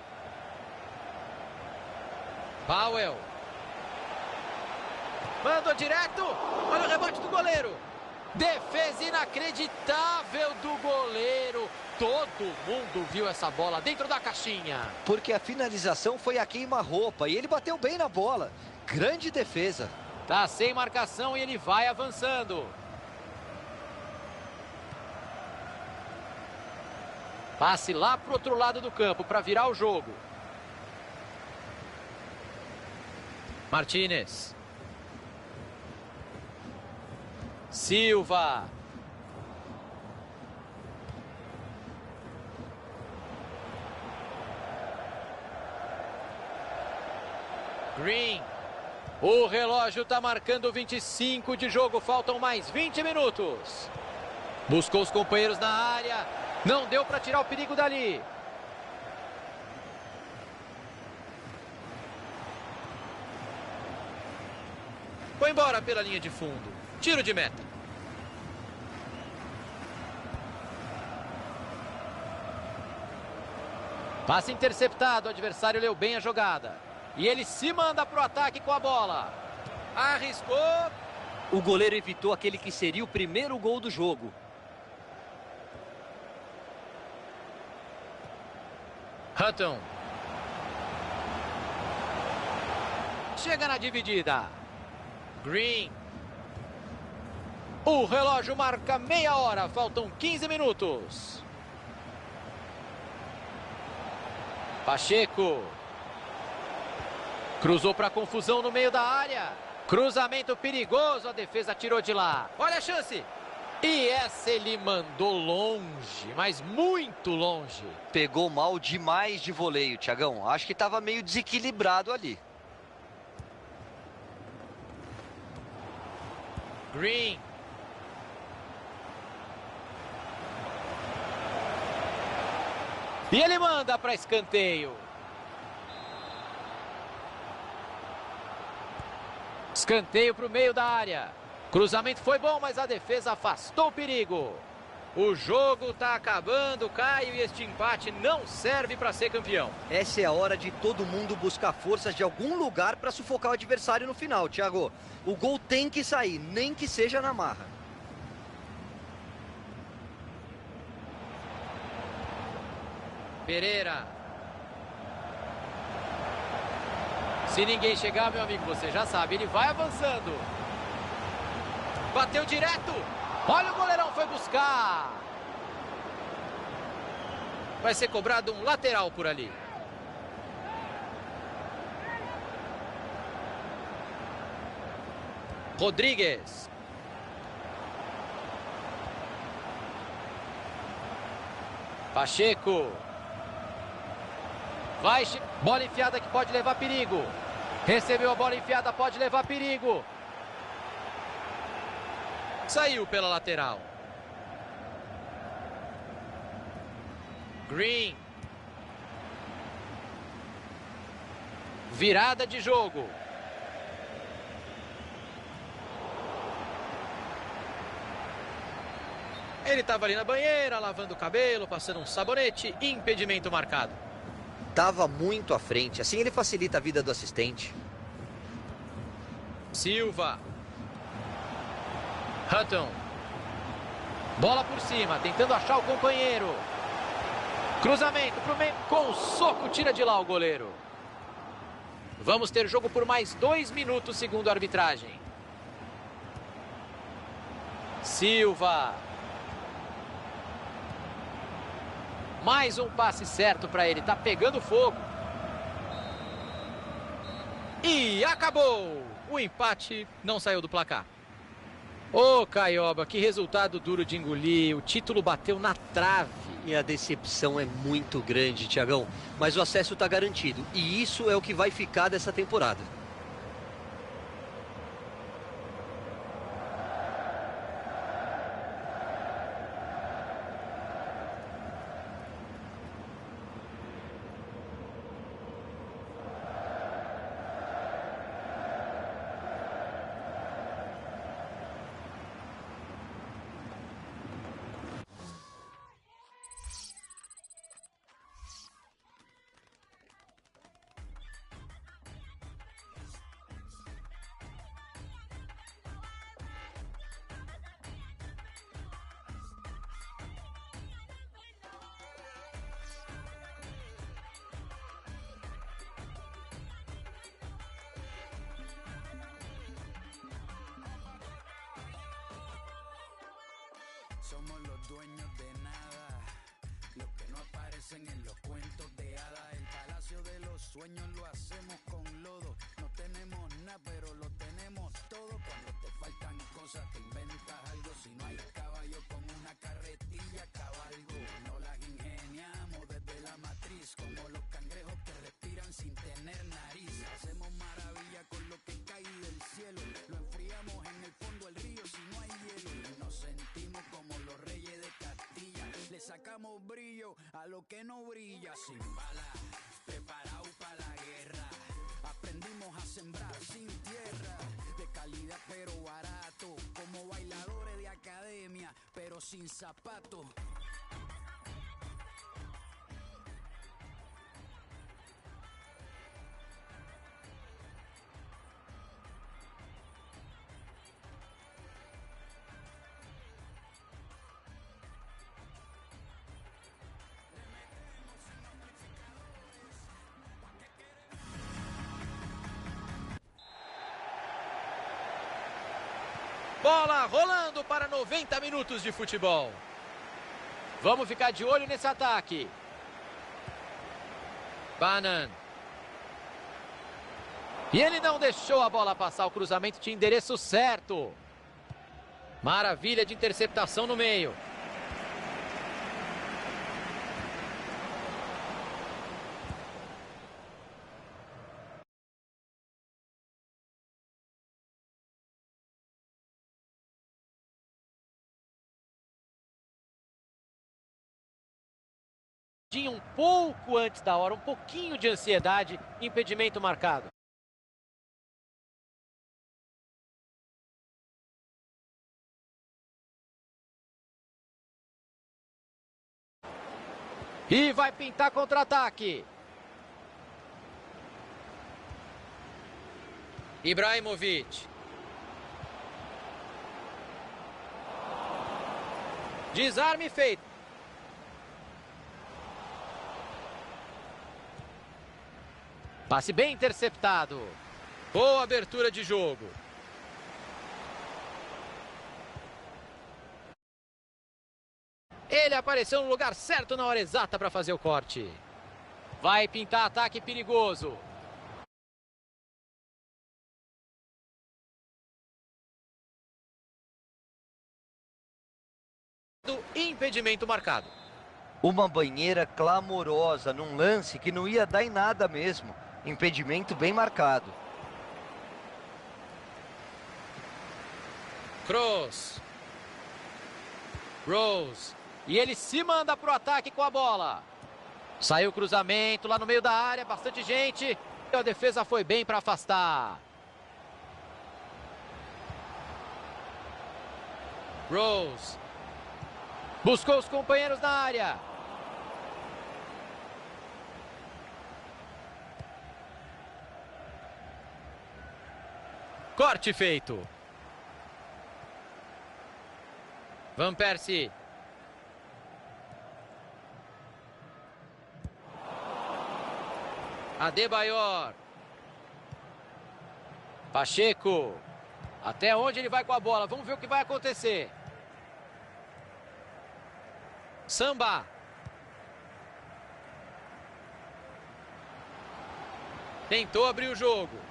Powell. Mandou direto. Olha o rebote do goleiro. Defesa inacreditável do goleiro. Todo mundo viu essa bola dentro da caixinha. Porque a finalização foi a queima-roupa e ele bateu bem na bola. Grande defesa. Tá sem marcação e ele vai avançando. Passe lá pro outro lado do campo para virar o jogo. Martínez. Silva. Green. O relógio está marcando 25 de jogo. Faltam mais 20 minutos. Buscou os companheiros na área. Não deu para tirar o perigo dali. Foi embora pela linha de fundo. Tiro de meta. Passe interceptado. O adversário leu bem a jogada. E ele se manda para o ataque com a bola. Arriscou. O goleiro evitou aquele que seria o primeiro gol do jogo. Hutton. Chega na dividida. Green. O relógio marca meia hora. Faltam 15 minutos. Pacheco. Cruzou para confusão no meio da área. Cruzamento perigoso. A defesa tirou de lá. Olha a chance. E essa ele mandou longe, mas muito longe. Pegou mal demais de voleio, Thiagão. Acho que estava meio desequilibrado ali. Green. E ele manda para escanteio. Escanteio para o meio da área. Cruzamento foi bom, mas a defesa afastou o perigo. O jogo está acabando, Caio, e este empate não serve para ser campeão. Essa é a hora de todo mundo buscar forças de algum lugar para sufocar o adversário no final, Thiago. O gol tem que sair, nem que seja na marra. Pereira. Se ninguém chegar, meu amigo, você já sabe, ele vai avançando. Bateu direto. Olha, o goleirão foi buscar. Vai ser cobrado um lateral por ali. Rodrigues. Pacheco. Vai, bola enfiada que pode levar perigo. Recebeu a bola enfiada, pode levar perigo. Saiu pela lateral. Green. Virada de jogo. Ele estava ali na banheira, lavando o cabelo, passando um sabonete. Impedimento marcado. Tava muito à frente, assim ele facilita a vida do assistente. Silva. Hutton. Bola por cima, tentando achar o companheiro. Cruzamento pro meio, com o soco tira de lá o goleiro. Vamos ter jogo por mais 2 minutos, segundo a arbitragem. Silva. Mais um passe certo para ele, tá pegando fogo. E acabou! O empate não saiu do placar. Ô, Caioba, que resultado duro de engolir. O título bateu na trave. E a decepção é muito grande, Thiagão. Mas o acesso está garantido. E isso é o que vai ficar dessa temporada. Somos los dueños de nada, los que no aparecen en los cuentos de hadas. El palacio de los sueños lo hacemos con lodo. No tenemos nada, pero lo tenemos todo. Cuando te faltan cosas, te inventas algo. Si no hay caballo con una carretilla, cabalgo. No las ingeniamos desde la matriz, como los cangrejos que respiran sin tener nariz. Hacemos maravilla con lo que cae del cielo. Lo enfriamos en el fondo del río si no hay hielo. Y nos sentimos como los reyes damos brillo a lo que no brilla. Sin bala, preparado para la guerra. Aprendimos a sembrar sin tierra, de calidad pero barato, como bailadores de academia, pero sin zapatos. Bola rolando para 90 minutos de futebol. Vamos ficar de olho nesse ataque. Banan. E ele não deixou a bola passar, o cruzamento tinha endereço certo. Maravilha de interceptação no meio. Um pouco antes da hora, um pouquinho de ansiedade, impedimento marcado. E vai pintar contra-ataque. Ibrahimovic. Desarme feito. Passe bem interceptado. Boa abertura de jogo. Ele apareceu no lugar certo na hora exata para fazer o corte. Vai pintar ataque perigoso. Impedimento marcado. Uma banheira clamorosa num lance que não ia dar em nada mesmo. Impedimento bem marcado. Kroos. Rose. E ele se manda para o ataque com a bola. Saiu o cruzamento lá no meio da área, bastante gente. E a defesa foi bem para afastar. Rose. Buscou os companheiros na área. Corte feito. Van Persie. Adebayor. Pacheco. Até onde ele vai com a bola? Vamos ver o que vai acontecer. Samba. Tentou abrir o jogo.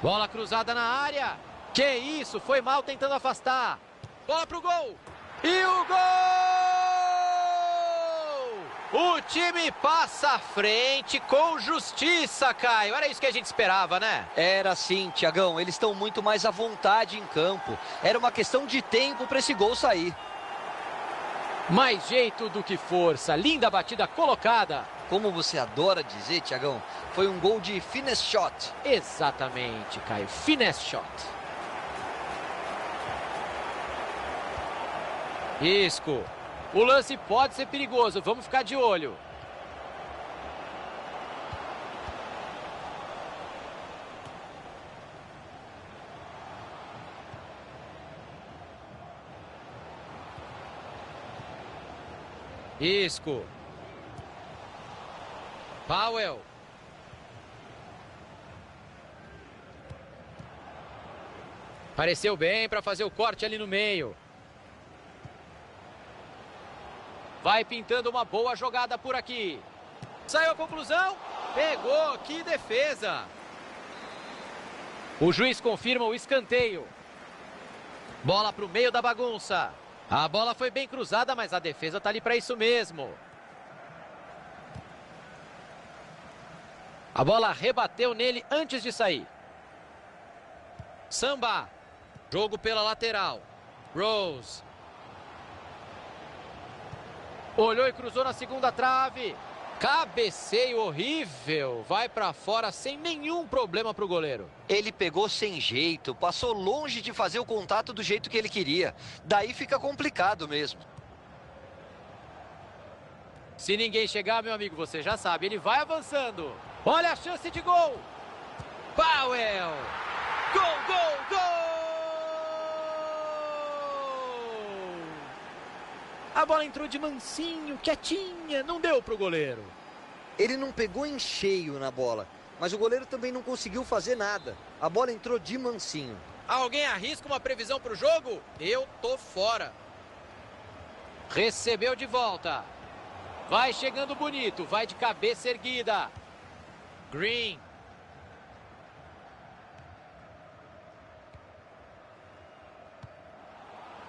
Bola cruzada na área. Que isso, foi mal tentando afastar. Bola pro gol. E o gol! O time passa à frente com justiça, Caio. Era isso que a gente esperava, né? Era sim, Thiagão. Eles estão muito mais à vontade em campo. Era uma questão de tempo para esse gol sair. Mais jeito do que força. Linda batida colocada. Como você adora dizer, Thiagão, foi um gol de finesse shot. Exatamente, Caio. Finesse shot. Isco. O lance pode ser perigoso. Vamos ficar de olho. Isco. Powell. Pareceu bem para fazer o corte ali no meio. Vai pintando uma boa jogada por aqui. Saiu a conclusão. Pegou, que defesa. O juiz confirma o escanteio. Bola para o meio da bagunça. A bola foi bem cruzada, mas a defesa está ali para isso mesmo. A bola rebateu nele antes de sair. Samba. Jogo pela lateral. Rose. Olhou e cruzou na segunda trave. Cabeceio horrível. Vai para fora sem nenhum problema para o goleiro. Ele pegou sem jeito, passou longe de fazer o contato do jeito que ele queria. Daí fica complicado mesmo. Se ninguém chegar, meu amigo, você já sabe, ele vai avançando. Olha a chance de gol. Powell. Gol, gol, gol! A bola entrou de mansinho, quietinha, não deu pro goleiro. Ele não pegou em cheio na bola, mas o goleiro também não conseguiu fazer nada. A bola entrou de mansinho. Alguém arrisca uma previsão pro jogo? Eu tô fora. Recebeu de volta. Vai chegando bonito, vai de cabeça erguida. Green.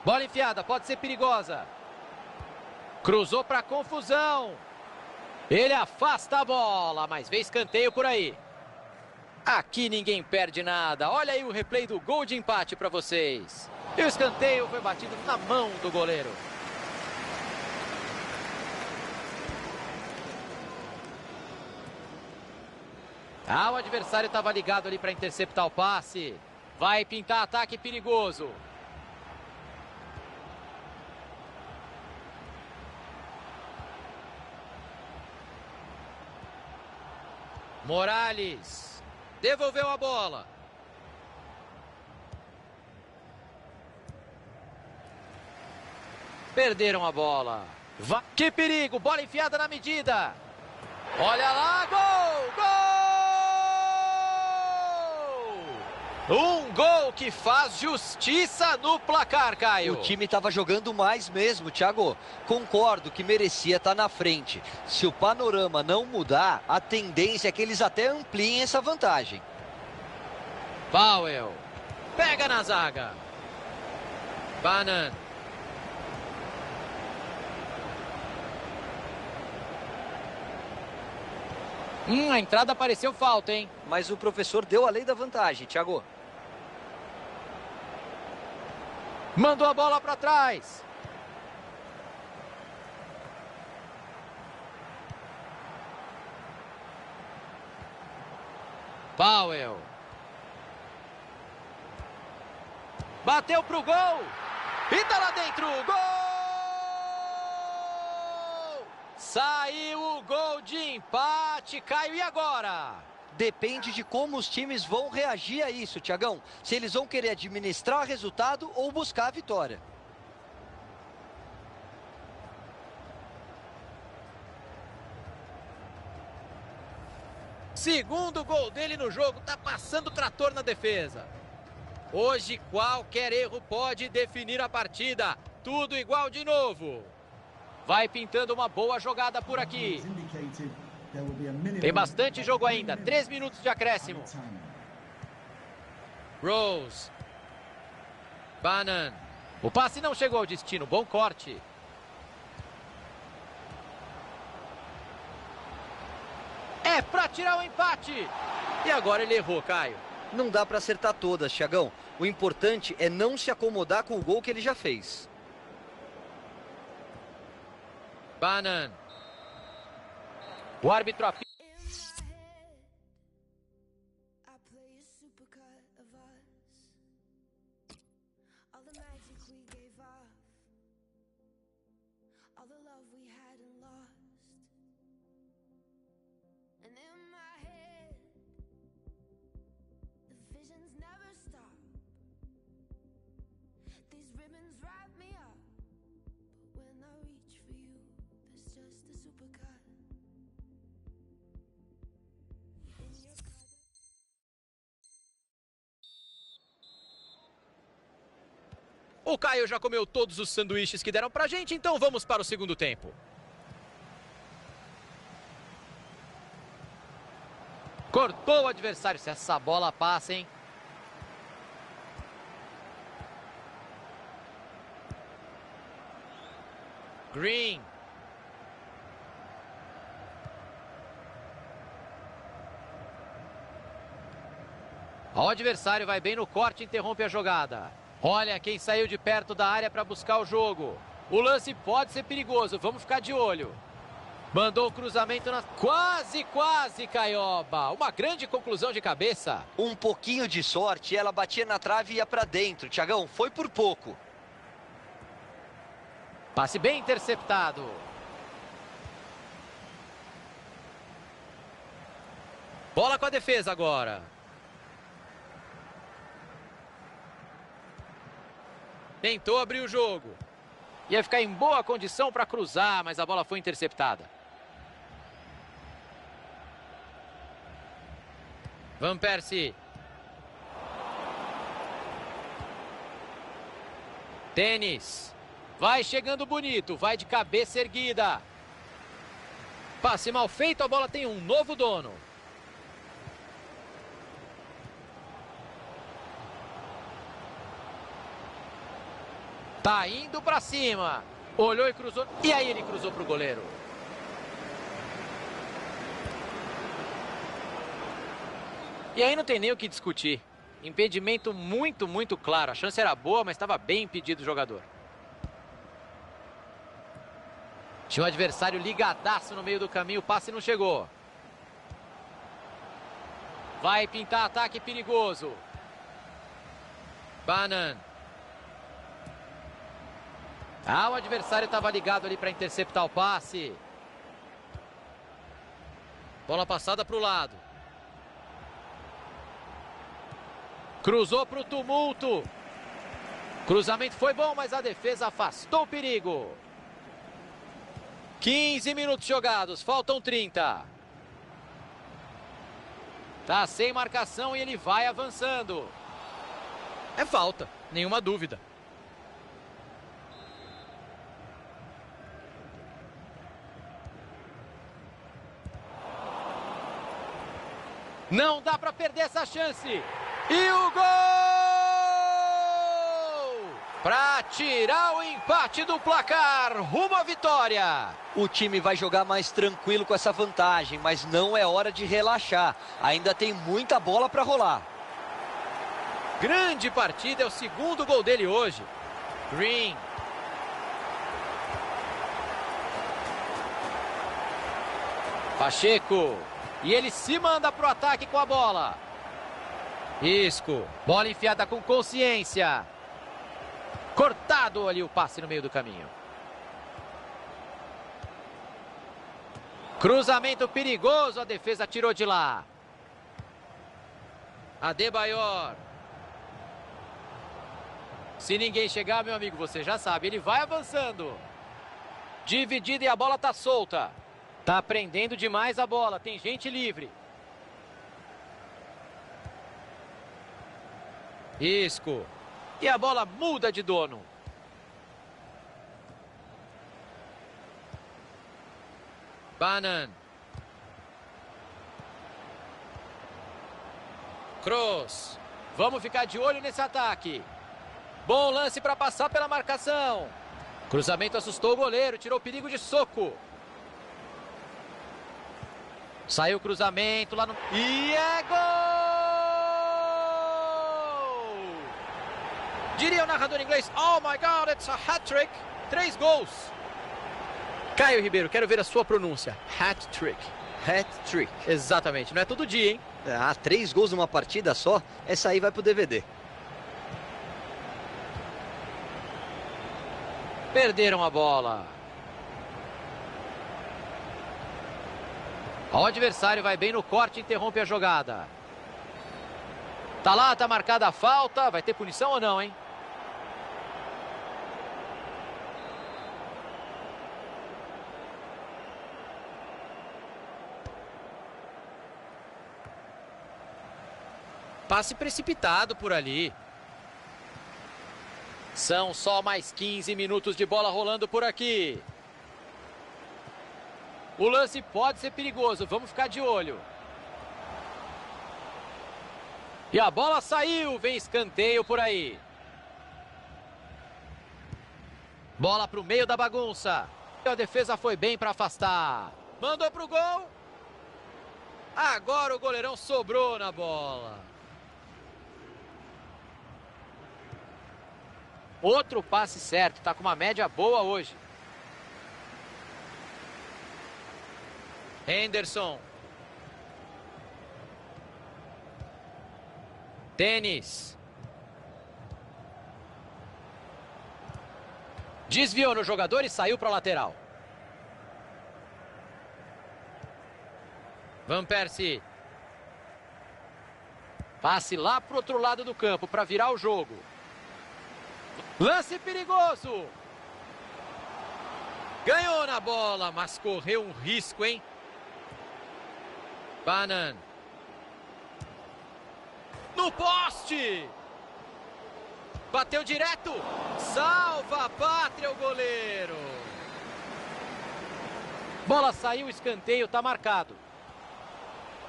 Bola enfiada, pode ser perigosa. Cruzou para confusão. Ele afasta a bola, mas vê escanteio por aí. Aqui ninguém perde nada. Olha aí o replay do gol de empate para vocês. E o escanteio foi batido na mão do goleiro. Ah, o adversário estava ligado ali para interceptar o passe. Vai pintar ataque perigoso. Morales. Devolveu a bola. Perderam a bola. Que perigo, bola enfiada na medida. Olha lá, gol! Gol! Um gol que faz justiça no placar, Caio. O time estava jogando mais mesmo, Thiago. Concordo que merecia estar na frente. Se o panorama não mudar, a tendência é que eles até ampliem essa vantagem. Powell. Pega na zaga. Banan. A entrada pareceu falta, hein? Mas o professor deu a lei da vantagem, Thiago. Mandou a bola para trás. Powell. Bateu pro gol. E tá lá dentro. Gol! Saiu o gol de empate, Caio. E agora? Depende de como os times vão reagir a isso, Thiagão. Se eles vão querer administrar o resultado ou buscar a vitória. Segundo gol dele no jogo, tá passando o trator na defesa. Hoje qualquer erro pode definir a partida. Tudo igual de novo. Vai pintando uma boa jogada por aqui. Tem bastante jogo ainda, 3 minutos de acréscimo. Rose. Banan. O passe não chegou ao destino, bom corte. É pra tirar o empate. E agora ele errou, Caio. Não dá para acertar todas, Thiagão. O importante é não se acomodar com o gol que ele já fez. Banan. O árbitro apita. In my head, I play a supercut of us. All the magic we gave off, all the love we had and lost. And in my head, the visions never stop. These ribbons wrap me up, but when I reach for you, there's just a supercut. O Caio já comeu todos os sanduíches que deram pra gente, então vamos para o segundo tempo. Cortou o adversário, se essa bola passa, hein? Green. O adversário vai bem no corte e interrompe a jogada. Olha quem saiu de perto da área para buscar o jogo. O lance pode ser perigoso, vamos ficar de olho. Mandou o cruzamento na... Quase, Caioba. Uma grande conclusão de cabeça. Um pouquinho de sorte, ela batia na trave e ia pra dentro. Thiagão, foi por pouco. Passe bem interceptado. Bola com a defesa agora. Tentou abrir o jogo. Ia ficar em boa condição para cruzar, mas a bola foi interceptada. Van Persie. Tênis. Vai chegando bonito, vai de cabeça erguida. Passe mal feito, a bola tem um novo dono. Tá indo pra cima. Olhou e cruzou. E aí ele cruzou pro goleiro. E aí não tem nem o que discutir. Impedimento muito claro. A chance era boa, mas estava bem impedido o jogador. Tinha um adversário ligadaço no meio do caminho. O passe não chegou. Vai pintar ataque perigoso. Banan. Ah, o adversário estava ligado ali para interceptar o passe. Bola passada para o lado. Cruzou para o tumulto. Cruzamento foi bom, mas a defesa afastou o perigo. 15 minutos jogados, faltam 30. Tá sem marcação e ele vai avançando. É falta, nenhuma dúvida. Não dá para perder essa chance. E o gol! Para tirar o empate do placar, rumo à vitória. O time vai jogar mais tranquilo com essa vantagem, mas não é hora de relaxar. Ainda tem muita bola para rolar. Grande partida, é o segundo gol dele hoje. Green. Pacheco. E ele se manda pro ataque com a bola. Isco. Bola enfiada com consciência. Cortado ali o passe no meio do caminho. Cruzamento perigoso. A defesa tirou de lá. Adebayor. Se ninguém chegar, meu amigo, você já sabe. Ele vai avançando. Dividida e a bola tá solta. Tá prendendo demais a bola. Tem gente livre. Isco. E a bola muda de dono. Banan. Kroos. Vamos ficar de olho nesse ataque. Bom lance para passar pela marcação. Cruzamento assustou o goleiro. Tirou o perigo de soco. Saiu o cruzamento lá no... E é gol! Diria o narrador inglês, oh my God, it's a hat-trick. 3 gols. Caio Ribeiro, quero ver a sua pronúncia. Hat-trick. Hat-trick. Exatamente, não é todo dia, hein? 3 gols numa partida só, essa aí vai pro DVD. Perderam a bola. O adversário vai bem no corte e interrompe a jogada. Tá lá, tá marcada a falta. Vai ter punição ou não, hein? Passe precipitado por ali. São só mais 15 minutos de bola rolando por aqui. O lance pode ser perigoso, vamos ficar de olho. E a bola saiu, vem escanteio por aí. Bola para o meio da bagunça. A defesa foi bem para afastar. Mandou para o gol. Agora o goleirão sobrou na bola. Outro passe certo, tá com uma média boa hoje. Henderson. Tênis. Desviou no jogador e saiu para a lateral. Van Persie. Passe lá para o outro lado do campo para virar o jogo. Lance perigoso. Ganhou na bola, mas correu um risco, hein? Banan. No poste. Bateu direto. Salva a pátria o goleiro. Bola saiu, escanteio, tá marcado.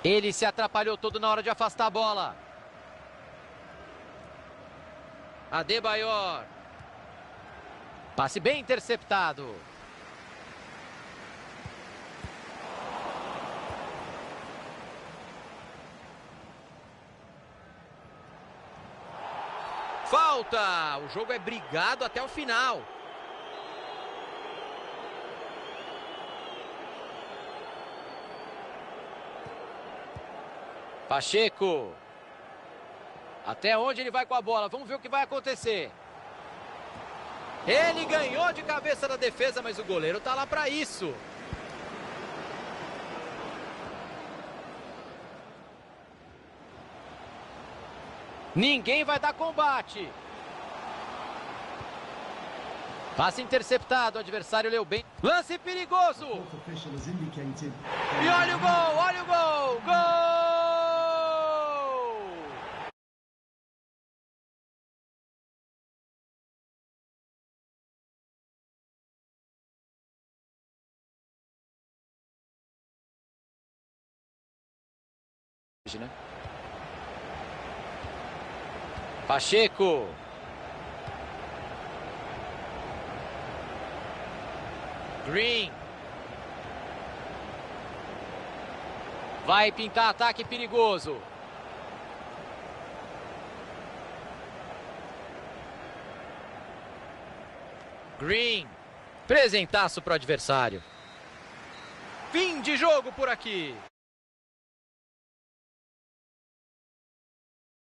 Ele se atrapalhou todo na hora de afastar a bola. Adebayor. Passe bem interceptado. Falta! O jogo é brigado até o final. Pacheco. Até onde ele vai com a bola? Vamos ver o que vai acontecer. Ele ganhou de cabeça da defesa, mas o goleiro tá lá para isso. Ninguém vai dar combate. Passe interceptado, o adversário leu bem. Lance perigoso. Fourth official has indicated E olha o gol, olha o gol. Gol! Né? Pacheco. Green. Vai pintar ataque perigoso. Green. Presentaço para o adversário. Fim de jogo por aqui.